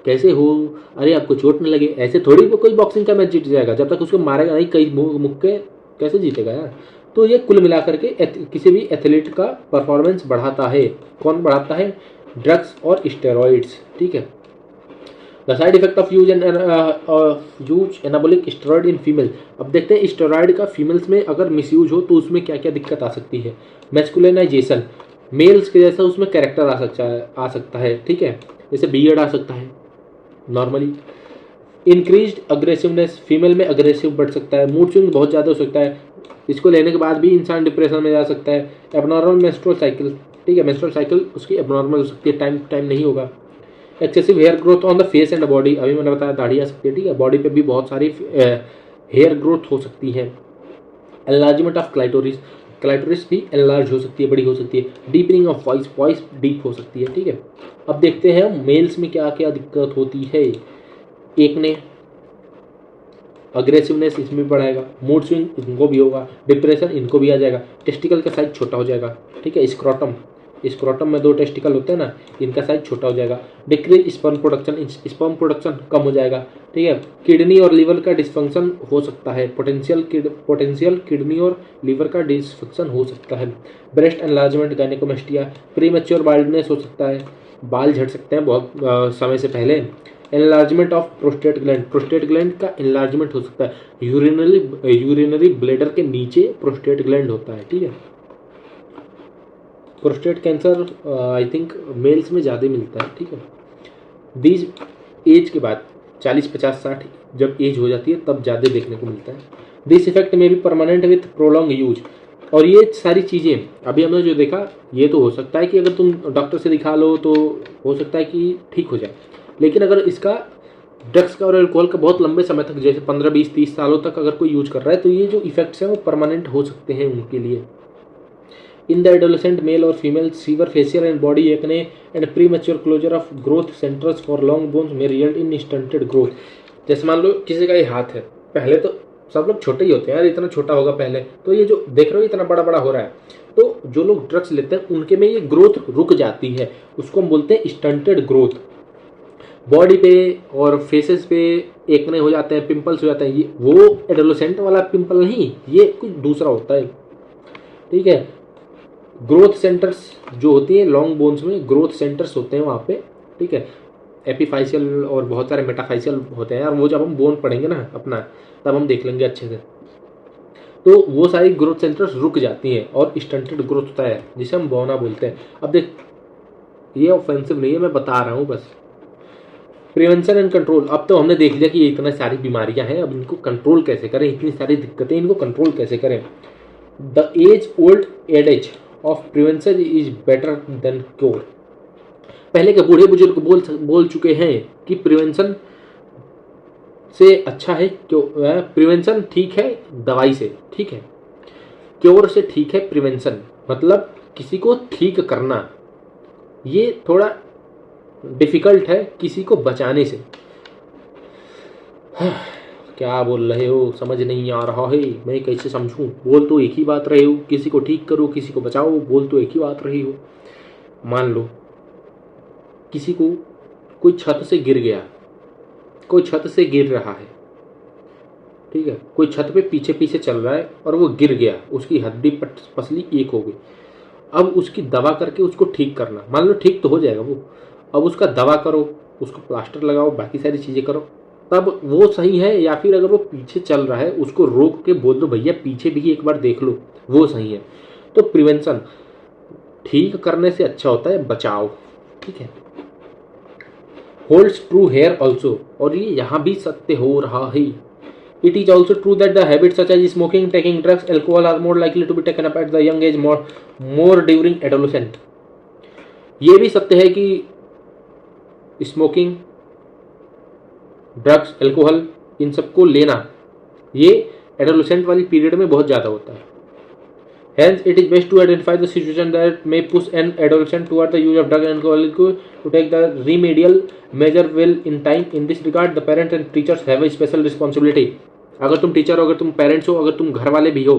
कैसे हो, अरे आपको चोट न लगे, ऐसे थोड़ी कोई बॉक्सिंग का मैच जीत जाएगा, जब तक उसको मारेगा नहीं, कई मुक्के कैसे जीतेगा यार। तो ये कुल मिलाकर के किसी भी एथलीट का परफॉर्मेंस बढ़ाता है। कौन बढ़ाता है? ड्रग्स और स्टेरॉइड्स, ठीक है। The side effect of use anabolic steroid in female. अब देखते हैं स्टेरॉइड का फीमेल्स में अगर मिसयूज हो तो उसमें क्या क्या दिक्कत आ सकती है। मैस्कुलिनाइजेशन, मेल्स के जैसा उसमें कैरेक्टर आ सकता है, ठीक है, जैसे बियर्ड आ सकता है नॉर्मली। इंक्रीज्ड अग्रेसिवनेस, फीमेल में अग्रेसिव बढ़ सकता है। मूड स्विंग बहुत ज़्यादा हो सकता है, इसको लेने के बाद भी इंसान डिप्रेशन में जा सकता है। एबनॉर्मल मेंस्ट्रुअल साइकिल, ठीक है, मेंस्ट्रुअल साइकिल उसकी एबनॉर्मल हो सकती है, टाइम नहीं होगा। Excessive hair growth on the face and body, अभी मैंने बताया दाढ़ी आ सकती है, ठीक है, बॉडी पे भी बहुत सारी हेयर ग्रोथ हो सकती है। एनलार्जमेंट ऑफ क्लाइटोरिस, क्लाइटोरिस भी एनलार्ज हो सकती है, बड़ी हो सकती है। Deepening of voice, voice deep हो सकती है, ठीक है। अब देखते हैं मेल्स में क्या क्या दिक्कत होती है। एक ने अग्रेसिवनेस इसमें भी बढ़ाएगा, मूड स्विंग इनको भी होगा, डिप्रेशन इनको भी आ जाएगा, टेस्टिकल का साइज छोटा हो जाएगा, ठीक है। स्क्रोटम, स्क्रोटम में 2 टेस्टिकल होते हैं ना, इनका साइज छोटा हो जाएगा। Decrease sperm production, sperm production कम हो जाएगा, ठीक है। किडनी और लीवर का डिस्फंक्शन हो सकता है, पोटेंशियल किडनी और लीवर का डिस्फंक्शन हो सकता है। Breast enlargement, gynaecomastia, premature baldness हो सकता है, बाल झड़ सकते हैं बहुत समय से पहले। Enlargement of prostate gland, prostate gland का एनलार्जमेंट हो सकता है। यूरिनरी ब्लैडर के नीचे प्रोस्टेट ग्लैंड होता है, ठीक है। Prostate cancer I think males में ज़्यादा मिलता है, ठीक है। दीज एज के बाद 40, 50, 60 जब एज हो जाती है तब ज़्यादा देखने को मिलता है। दिस इफेक्ट में भी परमानेंट विथ प्रोलॉन्ग यूज। और ये सारी चीज़ें अभी हमने जो देखा, ये तो हो सकता है कि अगर तुम डॉक्टर से दिखा लो तो हो सकता है कि ठीक हो जाए, लेकिन अगर इसका ड्रग्स का और अल्कोहल का बहुत लंबे समय तक, जैसे 15, 20, 30 सालों तक अगर कोई यूज कर रहा है, तो ये जो इफेक्ट्स हैं वो परमानेंट हो सकते हैं उनके लिए। इन द एडोलेसेंट मेल और female, severe facial and body acne and premature closure of growth centres for long bones may result in stunted growth. जैसे मान लो किसी का ये हाथ है, पहले तो सब लोग छोटे ही होते हैं यार, इतना छोटा होगा पहले, तो ये जो देख रहे हो इतना बड़ा बड़ा हो रहा है, तो जो लोग ड्रग्स लेते हैं उनके में ये ग्रोथ रुक जाती है, उसको हम बोलते हैं स्टंटेड ग्रोथ। बॉडी पे और फेसेस पे एक्ने हो जाते हैं, पिंपल्स हो जाते हैं, ये वो एडोलेसेंट वाला पिंपल नहीं, ये कुछ दूसरा होता है, ठीक है। ग्रोथ सेंटर्स जो होती हैं लॉन्ग बोन्स में, ग्रोथ सेंटर्स होते हैं वहाँ पे, ठीक है। एपीफाइशियल और बहुत सारे मेटाफाइशियल होते हैं यार, वो जब हम बोन पढ़ेंगे ना अपना तब हम देख लेंगे अच्छे से। तो वो सारी ग्रोथ सेंटर्स रुक जाती हैं और स्टंटेड ग्रोथ होता है जिसे हम बौना बोलते हैं। अब देख, ये ऑफेंसिव नहीं है, मैं बता रहा हूँ बस। प्रिवेंशन एंड कंट्रोल, अब तो हमने देख लिया कि ये इतनी सारी बीमारियां हैं, अब इनको कंट्रोल कैसे करें, इतनी सारी दिक्कतें, इनको कंट्रोल कैसे करें। The age old adage of prevention is better than cure. पहले के बूढ़े बुजुर्ग बोल चुके हैं कि प्रिवेंशन से अच्छा है क्यों, प्रिवेंशन ठीक है दवाई से, ठीक है, क्योर से ठीक है प्रिवेंशन। मतलब किसी को ठीक करना ये थोड़ा डिफिकल्ट है किसी को बचाने से। क्या बोल रहे हो, समझ नहीं आ रहा है, मैं कैसे समझूं? बोल तो एक ही बात रहे हो, किसी को ठीक करो किसी को बचाओ, बोल तो एक ही बात रही हो। मान लो किसी को कोई छत से गिर गया, कोई छत से गिर रहा है, ठीक है, कोई छत पे पीछे पीछे चल रहा है और वो गिर गया, उसकी हड्डी पसली एक हो गई। अब उसकी दवा करके उसको ठीक करना, मान लो ठीक तो हो जाएगा वो, अब उसका दवा करो, उसको प्लास्टर लगाओ, बाकी सारी चीज़ें करो, तब वो सही है। या फिर अगर वो पीछे चल रहा है उसको रोक के बोल दो भैया पीछे भी एक बार देख लो, वो सही है। तो प्रिवेंशन ठीक करने से अच्छा होता है बचाव, ठीक है। होल्ड्स ट्रू हेयर ऑल्सो, और ये यहाँ भी सत्य हो रहा है। It is also true that the habit such as smoking, taking drugs, alcohol are more likely to be taken up at the young age more during adolescent. ये भी सत्य है कि स्मोकिंग, ड्रग्स, एल्कोहल, इन सबको लेना ये एडोलेसेंट वाली period में बहुत ज़्यादा होता है। Hence, it is best to identify the situation that may push an adolescent toward the use of drug and alcohol to take the remedial measure well in time. In this regard, the parents and teachers have a special responsibility. अगर तुम teacher हो, अगर तुम parents हो, अगर तुम घर वाले भी हो,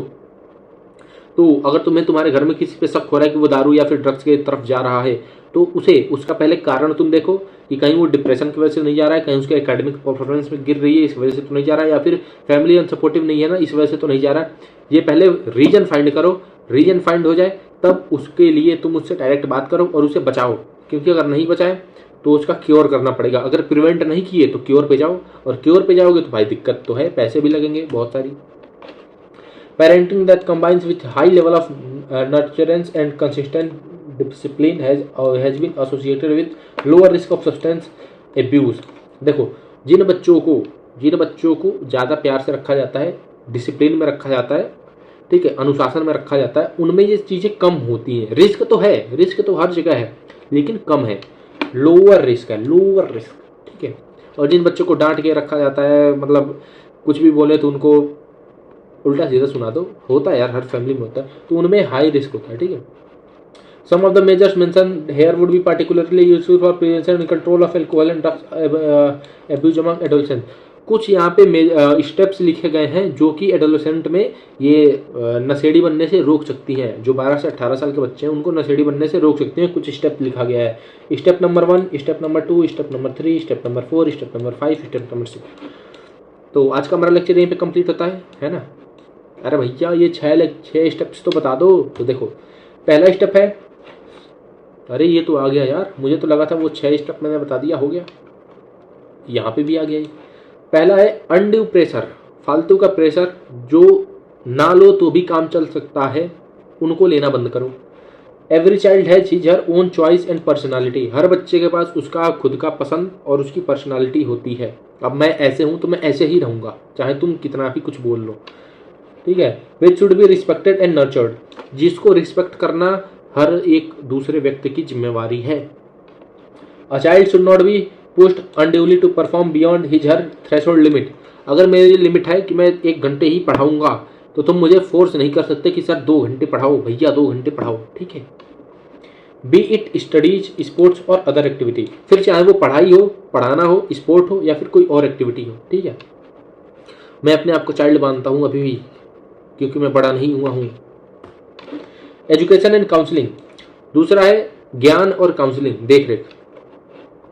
तो अगर तुम्हारे घर में किसी पे शक हो रहा है कि वो दारू या फिर ड्रग्स की तरफ जा रहा है, तो उसका पहले कारण तुम देखो कि कहीं वो डिप्रेशन की वजह से नहीं जा रहा है, कहीं उसके एकेडमिक परफॉर्मेंस में गिर रही है इस वजह से तो नहीं जा रहा है, या फिर फैमिली अनसपोर्टिव नहीं है ना इस वजह से तो नहीं जा रहा है। ये पहले रीजन फाइंड करो, रीजन फाइंड हो जाए तब उसके लिए तुम उससे डायरेक्ट बात करो और उसे बचाओ, क्योंकि अगर नहीं बचाए तो उसका क्योर करना पड़ेगा। अगर प्रिवेंट नहीं किए तो क्योर पे जाओ, और क्योर पे जाओगे तो भाई दिक्कत तो है, पैसे भी लगेंगे बहुत सारी। Parenting that combines with high level of nurturance and consistent discipline has been associated with lower risk of substance abuse. देखो, जिन बच्चों को ज़्यादा प्यार से रखा जाता है, डिसिप्लिन में रखा जाता है, ठीक है, अनुशासन में रखा जाता है, उनमें ये चीज़ें कम होती हैं। रिस्क तो है, रिस्क तो हर जगह है, लेकिन कम है, लोअर रिस्क है, लोअर रिस्क, ठीक है। और जिन बच्चों को डांट के रखा जाता है, मतलब कुछ भी बोले तो उनको उल्टा सीधा सुना दो, होता है यार, हर फैमिली में होता है, तो उनमें हाई रिस्क होता है, ठीक है। Some of the measures mention here would be particularly useful for prevention and control of alcohol and drugs abuse among adolescent. कुछ यहाँ पे स्टेप्स लिखे गए हैं जो कि एडोलेसेंट में ये नशेड़ी बनने से रोक सकती हैं। जो 12 से 18 साल के बच्चे हैं उनको नशेड़ी बनने से रोक सकती हैं। कुछ स्टेप लिखा गया है, step number 1, step number 2, step number 3, step number 4, step number 5, step number 6। तो आज का हमारा लेक्चर यहीं पे कंप्लीट होता है ना। अरे भैया ये 6 स्टेप्स तो बता दो। तो देखो पहला स्टेप है, अरे ये तो आ गया यार, मुझे तो लगा था वो 6 स्टेप मैंने बता दिया, हो गया, यहाँ पे भी आ गया। पहला है अनड्यू प्रेशर, फालतू का प्रेशर जो ना लो तो भी काम चल सकता है, उनको लेना बंद करो। Every child has his her own choice and personality, हर बच्चे के पास उसका खुद का पसंद और उसकी पर्सनालिटी होती है। अब मैं ऐसे हूँ तो मैं ऐसे ही रहूँगा, चाहे तुम कितना भी कुछ बोल लो, ठीक है। Which should be respected and nurtured, जिसको रिस्पेक्ट करना हर एक दूसरे व्यक्ति की जिम्मेवारी है। A child should not be pushed unduly to perform beyond his her threshold limit, अगर मेरी लिमिट है कि मैं 1 घंटे ही पढ़ाऊंगा तो तुम मुझे फोर्स नहीं कर सकते कि सर 2 घंटे पढ़ाओ, भैया 2 घंटे पढ़ाओ, ठीक है। बी इट स्टडीज, स्पोर्ट्स और अदर एक्टिविटी, फिर चाहे वो पढ़ाई हो, पढ़ाना हो, स्पोर्ट हो या फिर कोई और एक्टिविटी हो, ठीक है। मैं अपने आप को चाइल्ड मानता हूँ अभी भी, क्योंकि मैं बड़ा नहीं हुआ हूँ। एजुकेशन एंड काउंसलिंग, दूसरा है ज्ञान और काउंसलिंग, देख रेख।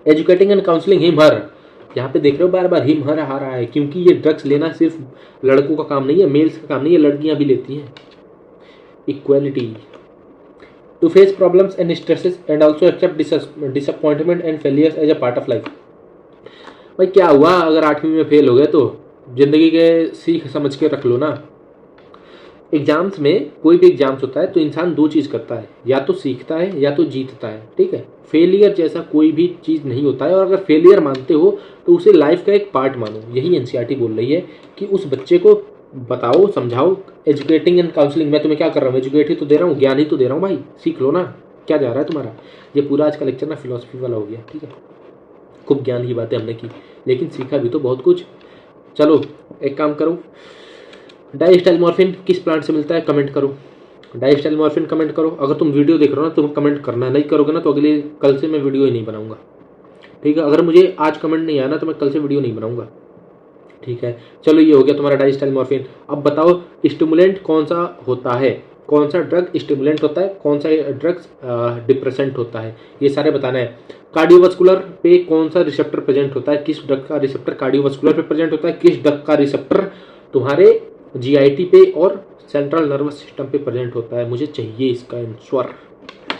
Educating and counselling him her, यहाँ पे देख रहे हो बार बार हिम हर आ रहा है, क्योंकि ये ड्रग्स लेना सिर्फ लड़कों का काम नहीं है, मेल्स का काम नहीं है, लड़कियां भी लेती हैं। Equality, to face problems and stresses and also accept disappointment and failures as a part of life. भाई क्या हुआ अगर 8वीं में फेल हो गए, तो जिंदगी के सीख समझ के रख लो ना। एग्जाम्स में, कोई भी एग्जाम्स होता है तो इंसान 2 चीज़ करता है, या तो सीखता है या तो जीतता है, ठीक है। फेलियर जैसा कोई भी चीज़ नहीं होता है, और अगर फेलियर मानते हो तो उसे लाइफ का एक पार्ट मानो। यही एनसीईआरटी बोल रही है कि उस बच्चे को बताओ, समझाओ। एजुकेटिंग एंड काउंसलिंग, मैं तुम्हें क्या कर रहा हूँ, एजुकेट ही तो दे रहा हूँ, ज्ञान ही तो दे रहा हूँ भाई, सीख लो ना, क्या जा रहा है तुम्हारा। ये पूरा आज का लेक्चर ना फिलोसफी वाला हो गया, ठीक है। खूब ज्ञान की बातें हमने की, लेकिन सीखा भी तो बहुत कुछ। चलो एक काम करो, डाइस्टाइल मॉर्फिन किस प्लांट से मिलता है कमेंट करो, डाइस्टाइल मॉर्फिन कमेंट करो। अगर तुम वीडियो देख रहे हो ना तो कमेंट करना, नहीं करोगे ना तो अगले कल से मैं वीडियो ही नहीं बनाऊंगा, ठीक है। अगर मुझे आज कमेंट नहीं आया ना तो मैं कल से वीडियो नहीं बनाऊंगा, ठीक है। चलो ये हो गया तुम्हारा डाइस्टाइल मॉर्फिन। अब बताओ स्टिमुलेंट कौन सा होता है, कौन सा ड्रग स्टिमुलेंट होता है, कौन सा ड्रग्स डिप्रेसेंट होता है, ये सारे बताना है। कार्डियोवास्कुलर पे कौन सा रिसेप्टर प्रेजेंट होता है, किस ड्रग का रिसेप्टर कार्डियोवास्कुलर पे प्रेजेंट होता है, किस ड्रग का रिसेप्टर तुम्हारे जीआईटी पे और सेंट्रल नर्वस सिस्टम पे प्रेजेंट होता है, मुझे चाहिए इसका आंसर,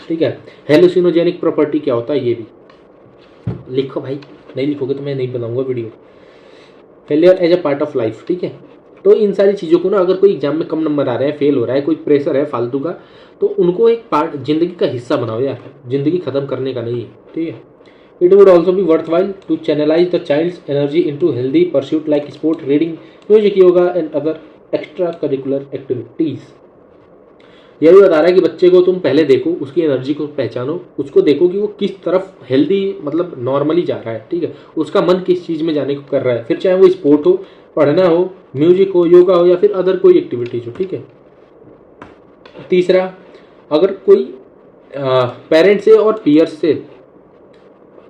ठीक है। हेलुसिनोजेनिक प्रॉपर्टी क्या होता है ये भी लिखो भाई, नहीं लिखोगे तो मैं नहीं बनाऊंगा video. Failure as a part of life, ठीक है। तो इन सारी चीज़ों को ना, अगर कोई एग्जाम में कम नंबर आ रहे हैं, फेल हो रहा है, कोई प्रेशर है फालतू का, तो उनको एक पार्ट, जिंदगी का हिस्सा बनाओ यार, जिंदगी खत्म करने का नहीं है, ठीक है। It would also be worthwhile to channelise the child's energy into healthy pursuit like sport, reading, music, yoga and other extracurricular activities. यह भी बता रहा है कि बच्चे को तुम पहले देखो, उसकी एनर्जी को पहचानो, उसको देखो कि वो किस तरफ हेल्दी मतलब नॉर्मली जा रहा है, ठीक है। उसका मन किस चीज़ में जाने को कर रहा है, फिर चाहे वो स्पोर्ट हो, पढ़ना हो, म्यूजिक हो, योगा हो या फिर अदर कोई एक्टिविटीज हो, ठीक है। तीसरा, अगर कोई पेरेंट्स से और पीयर्स से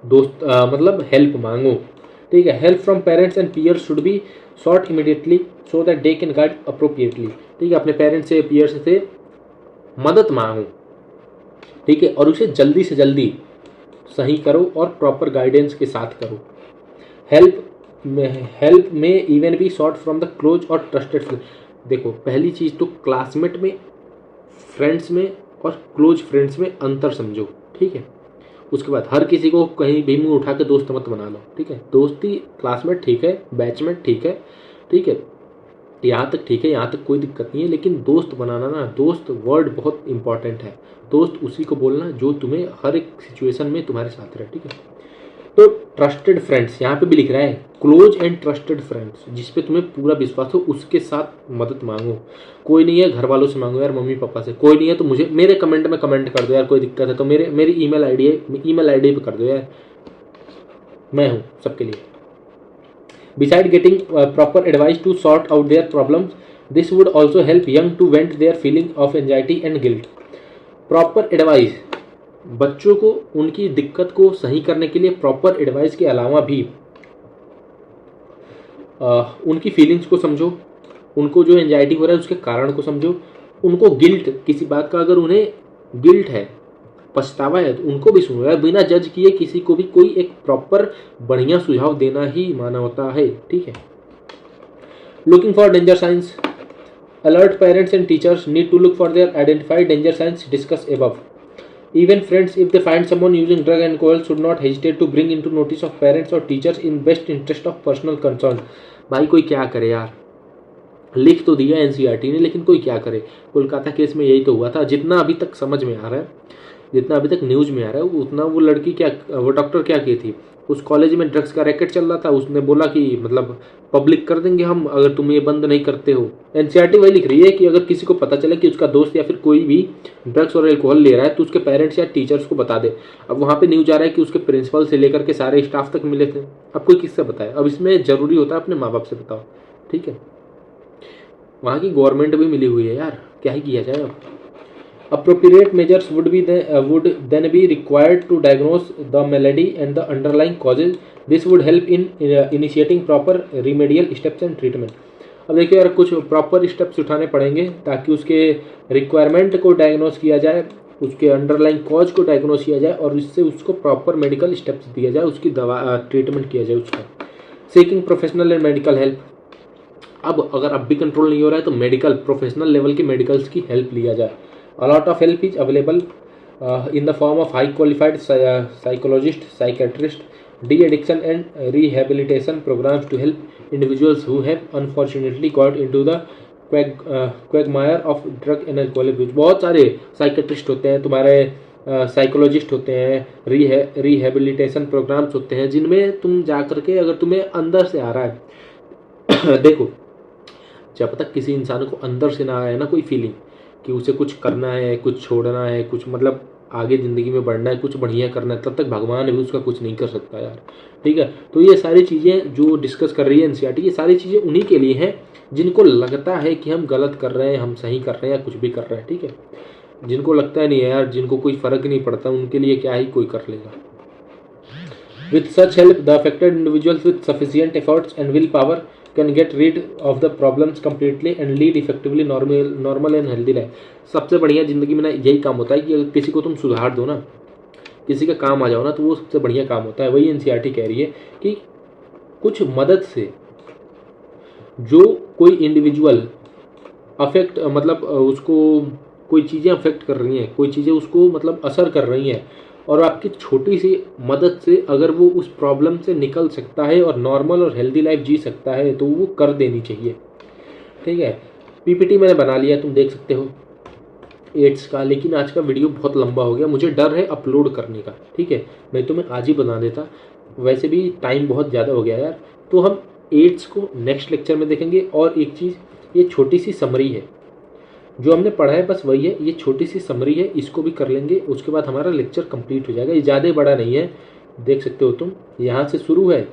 दोस्त मतलब हेल्प मांगो, ठीक है। Help from parents and peers should be sought immediately so that they can guide appropriately, ठीक है। अपने पेरेंट्स से, पीयर्स से मदद मांगो, ठीक है, और उसे जल्दी से जल्दी सही करो और प्रॉपर गाइडेंस के साथ करो। हेल्प में even be sought from the close और ट्रस्टेड फ्रेंड। देखो पहली चीज़ तो क्लासमेट में, फ्रेंड्स में और क्लोज फ्रेंड्स में अंतर समझो, ठीक है। उसके बाद हर किसी को कहीं भी मुंह उठा के दोस्त मत बना लो, ठीक है। दोस्ती क्लासमेट ठीक है, बैचमेट ठीक है, ठीक है, यहाँ तक ठीक है, यहाँ तक कोई दिक्कत नहीं है, लेकिन दोस्त बनाना ना, दोस्त वर्ड बहुत इंपॉर्टेंट है। दोस्त उसी को बोलना जो तुम्हें हर एक सिचुएशन में तुम्हारे साथ रहे, ठीक है। तो ट्रस्टेड फ्रेंड्स, यहाँ पे भी लिख रहा है क्लोज एंड ट्रस्टेड फ्रेंड्स, जिसपे तुम्हें पूरा विश्वास हो, उसके साथ मदद मांगो। कोई नहीं है घर वालों से मांगो यार, मम्मी पापा से। कोई नहीं है तो मुझे मेरे कमेंट में कमेंट कर दो यार, कोई दिक्कत है तो मेरी ईमेल आईडी है, ईमेल आईडी पे कर दो यार, मैं हूँ सबके लिए। Beside getting proper advice to sort out their problems, this would also help young to vent their feeling of anxiety and guilt. Proper advice, बच्चों को उनकी दिक्कत को सही करने के लिए प्रॉपर एडवाइस के अलावा भी उनकी फीलिंग्स को समझो, उनको जो एंजाइटी हो रहा है उसके कारण को समझो, उनको गिल्ट, किसी बात का अगर उन्हें गिल्ट है, पछतावा है, तो उनको भी सुनो यार, बिना जज किए किसी को भी कोई एक प्रॉपर बढ़िया सुझाव देना ही मानवता है, ठीक है। Looking for danger signs, alert parents and teachers need to look for their identified danger signs discuss above. Even friends, if they find someone using drug and alcohol, should not hesitate to bring into notice of parents or teachers in best interest of personal concern. भाई कोई क्या करे यार, लिख तो दिया NCERT ने, लेकिन कोई क्या करे। कोलकाता केस में यही तो हुआ था, जितना अभी तक समझ में आ रहा है, जितना अभी तक न्यूज में आ रहा है, उतना वो लड़की क्या, वो डॉक्टर क्या की थी, उस कॉलेज में ड्रग्स का रैकेट चल रहा था, उसने बोला कि मतलब पब्लिक कर देंगे हम अगर तुम ये बंद नहीं करते हो। एनसीईआरटी वही लिख रही है कि अगर किसी को पता चले कि उसका दोस्त या फिर कोई भी ड्रग्स और अल्कोहल ले रहा है तो उसके पेरेंट्स या टीचर्स को बता दे। अब वहाँ पे न्यूज आ रहा है कि उसके प्रिंसिपल से लेकर के सारे स्टाफ तक मिले थे। अब कोई किससे बताए, अब इसमें जरूरी होता है अपने माँ बाप से बताओ, ठीक है। वहाँ की गवर्नमेंट भी मिली हुई है यार, क्या ही किया जाए अब। Appropriate measures would then be required to diagnose the malady and the underlying causes. This would help in initiating proper remedial steps and treatment. अब देखिए यार, कुछ प्रॉपर स्टेप्स उठाने पड़ेंगे ताकि उसके रिक्वायरमेंट को डायग्नोस किया जाए, उसके अंडरलाइंग कॉज को डायग्नोस किया जाए और इससे उसको प्रॉपर मेडिकल स्टेप्स दिया जाए, उसकी दवा ट्रीटमेंट किया जाए उसका। Seeking professional and medical help, अब अगर अब भी कंट्रोल नहीं हो रहा है तो मेडिकल प्रोफेशनल लेवल के मेडिकल्स की हेल्प लिया जाए। A lot of help is available in the form of high qualified psychologist, psychiatrist, de-addiction and rehabilitation programs to help individuals who have unfortunately got into the quagmire of drug and alcohol abuse. बहुत सारे psychiatrist होते हैं, तुम्हारे psychologist होते हैं, rehabilitation programmes होते हैं जिनमें तुम जा करके अगर तुम्हें अंदर से आ रहा है देखो, जब तक किसी इंसान को अंदर से ना आए ना कोई फीलिंग कि उसे कुछ करना है, कुछ छोड़ना है, कुछ मतलब आगे ज़िंदगी में बढ़ना है, कुछ बढ़िया करना है, तब तक भगवान भी उसका कुछ नहीं कर सकता यार, ठीक है। तो ये सारी चीज़ें जो डिस्कस कर रही है एनसीईआरटी, ये सारी चीज़ें उन्हीं के लिए हैं जिनको लगता है कि हम गलत कर रहे हैं, हम सही कर रहे हैं या कुछ भी कर रहे हैं, ठीक है। जिनको लगता है नहीं है यार, जिनको कोई फ़र्क नहीं पड़ता, उनके लिए क्या ही कोई कर लेगा। With such help, the affected individuals with sufficient efforts and willpower can get rid of the problems completely and lead effectively normal and healthy life. सबसे बढ़िया ज़िंदगी में ना यही काम होता है कि अगर किसी को तुम सुधार दो ना, किसी का काम आ जाओ ना, तो वो सबसे बढ़िया काम होता है। वही एनसीईआरटी कह रही है कि कुछ मदद से जो कोई इंडिविजुअल अफेक्ट, मतलब उसको कोई चीज़ें अफेक्ट कर रही हैं, कोई चीज़ें उसको मतलब असर कर रही हैं, और आपकी छोटी सी मदद से अगर वो उस प्रॉब्लम से निकल सकता है और नॉर्मल और हेल्दी लाइफ जी सकता है तो वो कर देनी चाहिए, ठीक है। पीपीटी मैंने बना लिया, तुम देख सकते हो एड्स का, लेकिन आज का वीडियो बहुत लंबा हो गया, मुझे डर है अपलोड करने का, ठीक है। नहीं तो मैं आज ही बना देता, वैसे भी टाइम बहुत ज़्यादा हो गया यार। तो हम एड्स को नेक्स्ट लेक्चर में देखेंगे। और एक चीज़, ये छोटी सी समरी है, जो हमने पढ़ा है बस वही है, ये छोटी सी समरी है, इसको भी कर लेंगे, उसके बाद हमारा लेक्चर कंप्लीट हो जाएगा। ये ज़्यादा बड़ा नहीं है, देख सकते हो तुम, यहाँ से शुरू है,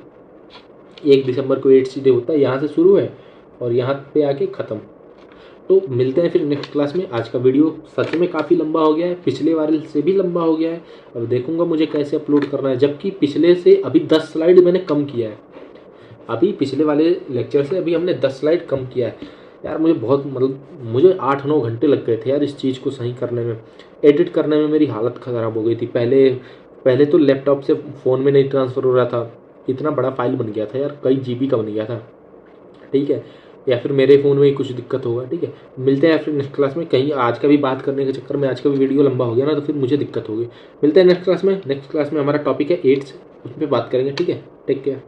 1 दिसंबर को एड्स डे होता है, यहाँ से शुरू है और यहाँ पे आके ख़त्म। तो मिलते हैं फिर नेक्स्ट क्लास में। आज का वीडियो सच में काफ़ी लंबा हो गया है, पिछले वाले से भी लंबा हो गया है। अब देखूंगा मुझे कैसे अपलोड करना है, जबकि पिछले से अभी 10 स्लाइड मैंने कम किया है, अभी पिछले वाले लेक्चर से अभी हमने 10 स्लाइड कम किया है यार। मुझे बहुत मतलब मुझे 8-9 घंटे लग गए थे यार इस चीज़ को सही करने में, एडिट करने में मेरी हालत ख़राब हो गई थी। पहले तो लैपटॉप से फ़ोन में नहीं ट्रांसफ़र हो रहा था, इतना बड़ा फाइल बन गया था यार, कई जीबी का बन गया था, ठीक है। या फिर मेरे फ़ोन में ही कुछ दिक्कत होगा, ठीक है। मिलते हैं फिर नेक्स्ट क्लास में। कहीं आज का भी बात करने के चक्कर में आज का भी वीडियो लंबा हो गया ना, तो फिर मुझे दिक्कत होगी। मिलते हैं नेक्स्ट क्लास में। नेक्स्ट क्लास में हमारा टॉपिक है एड्स, उस पर बात करेंगे, ठीक है। Take care.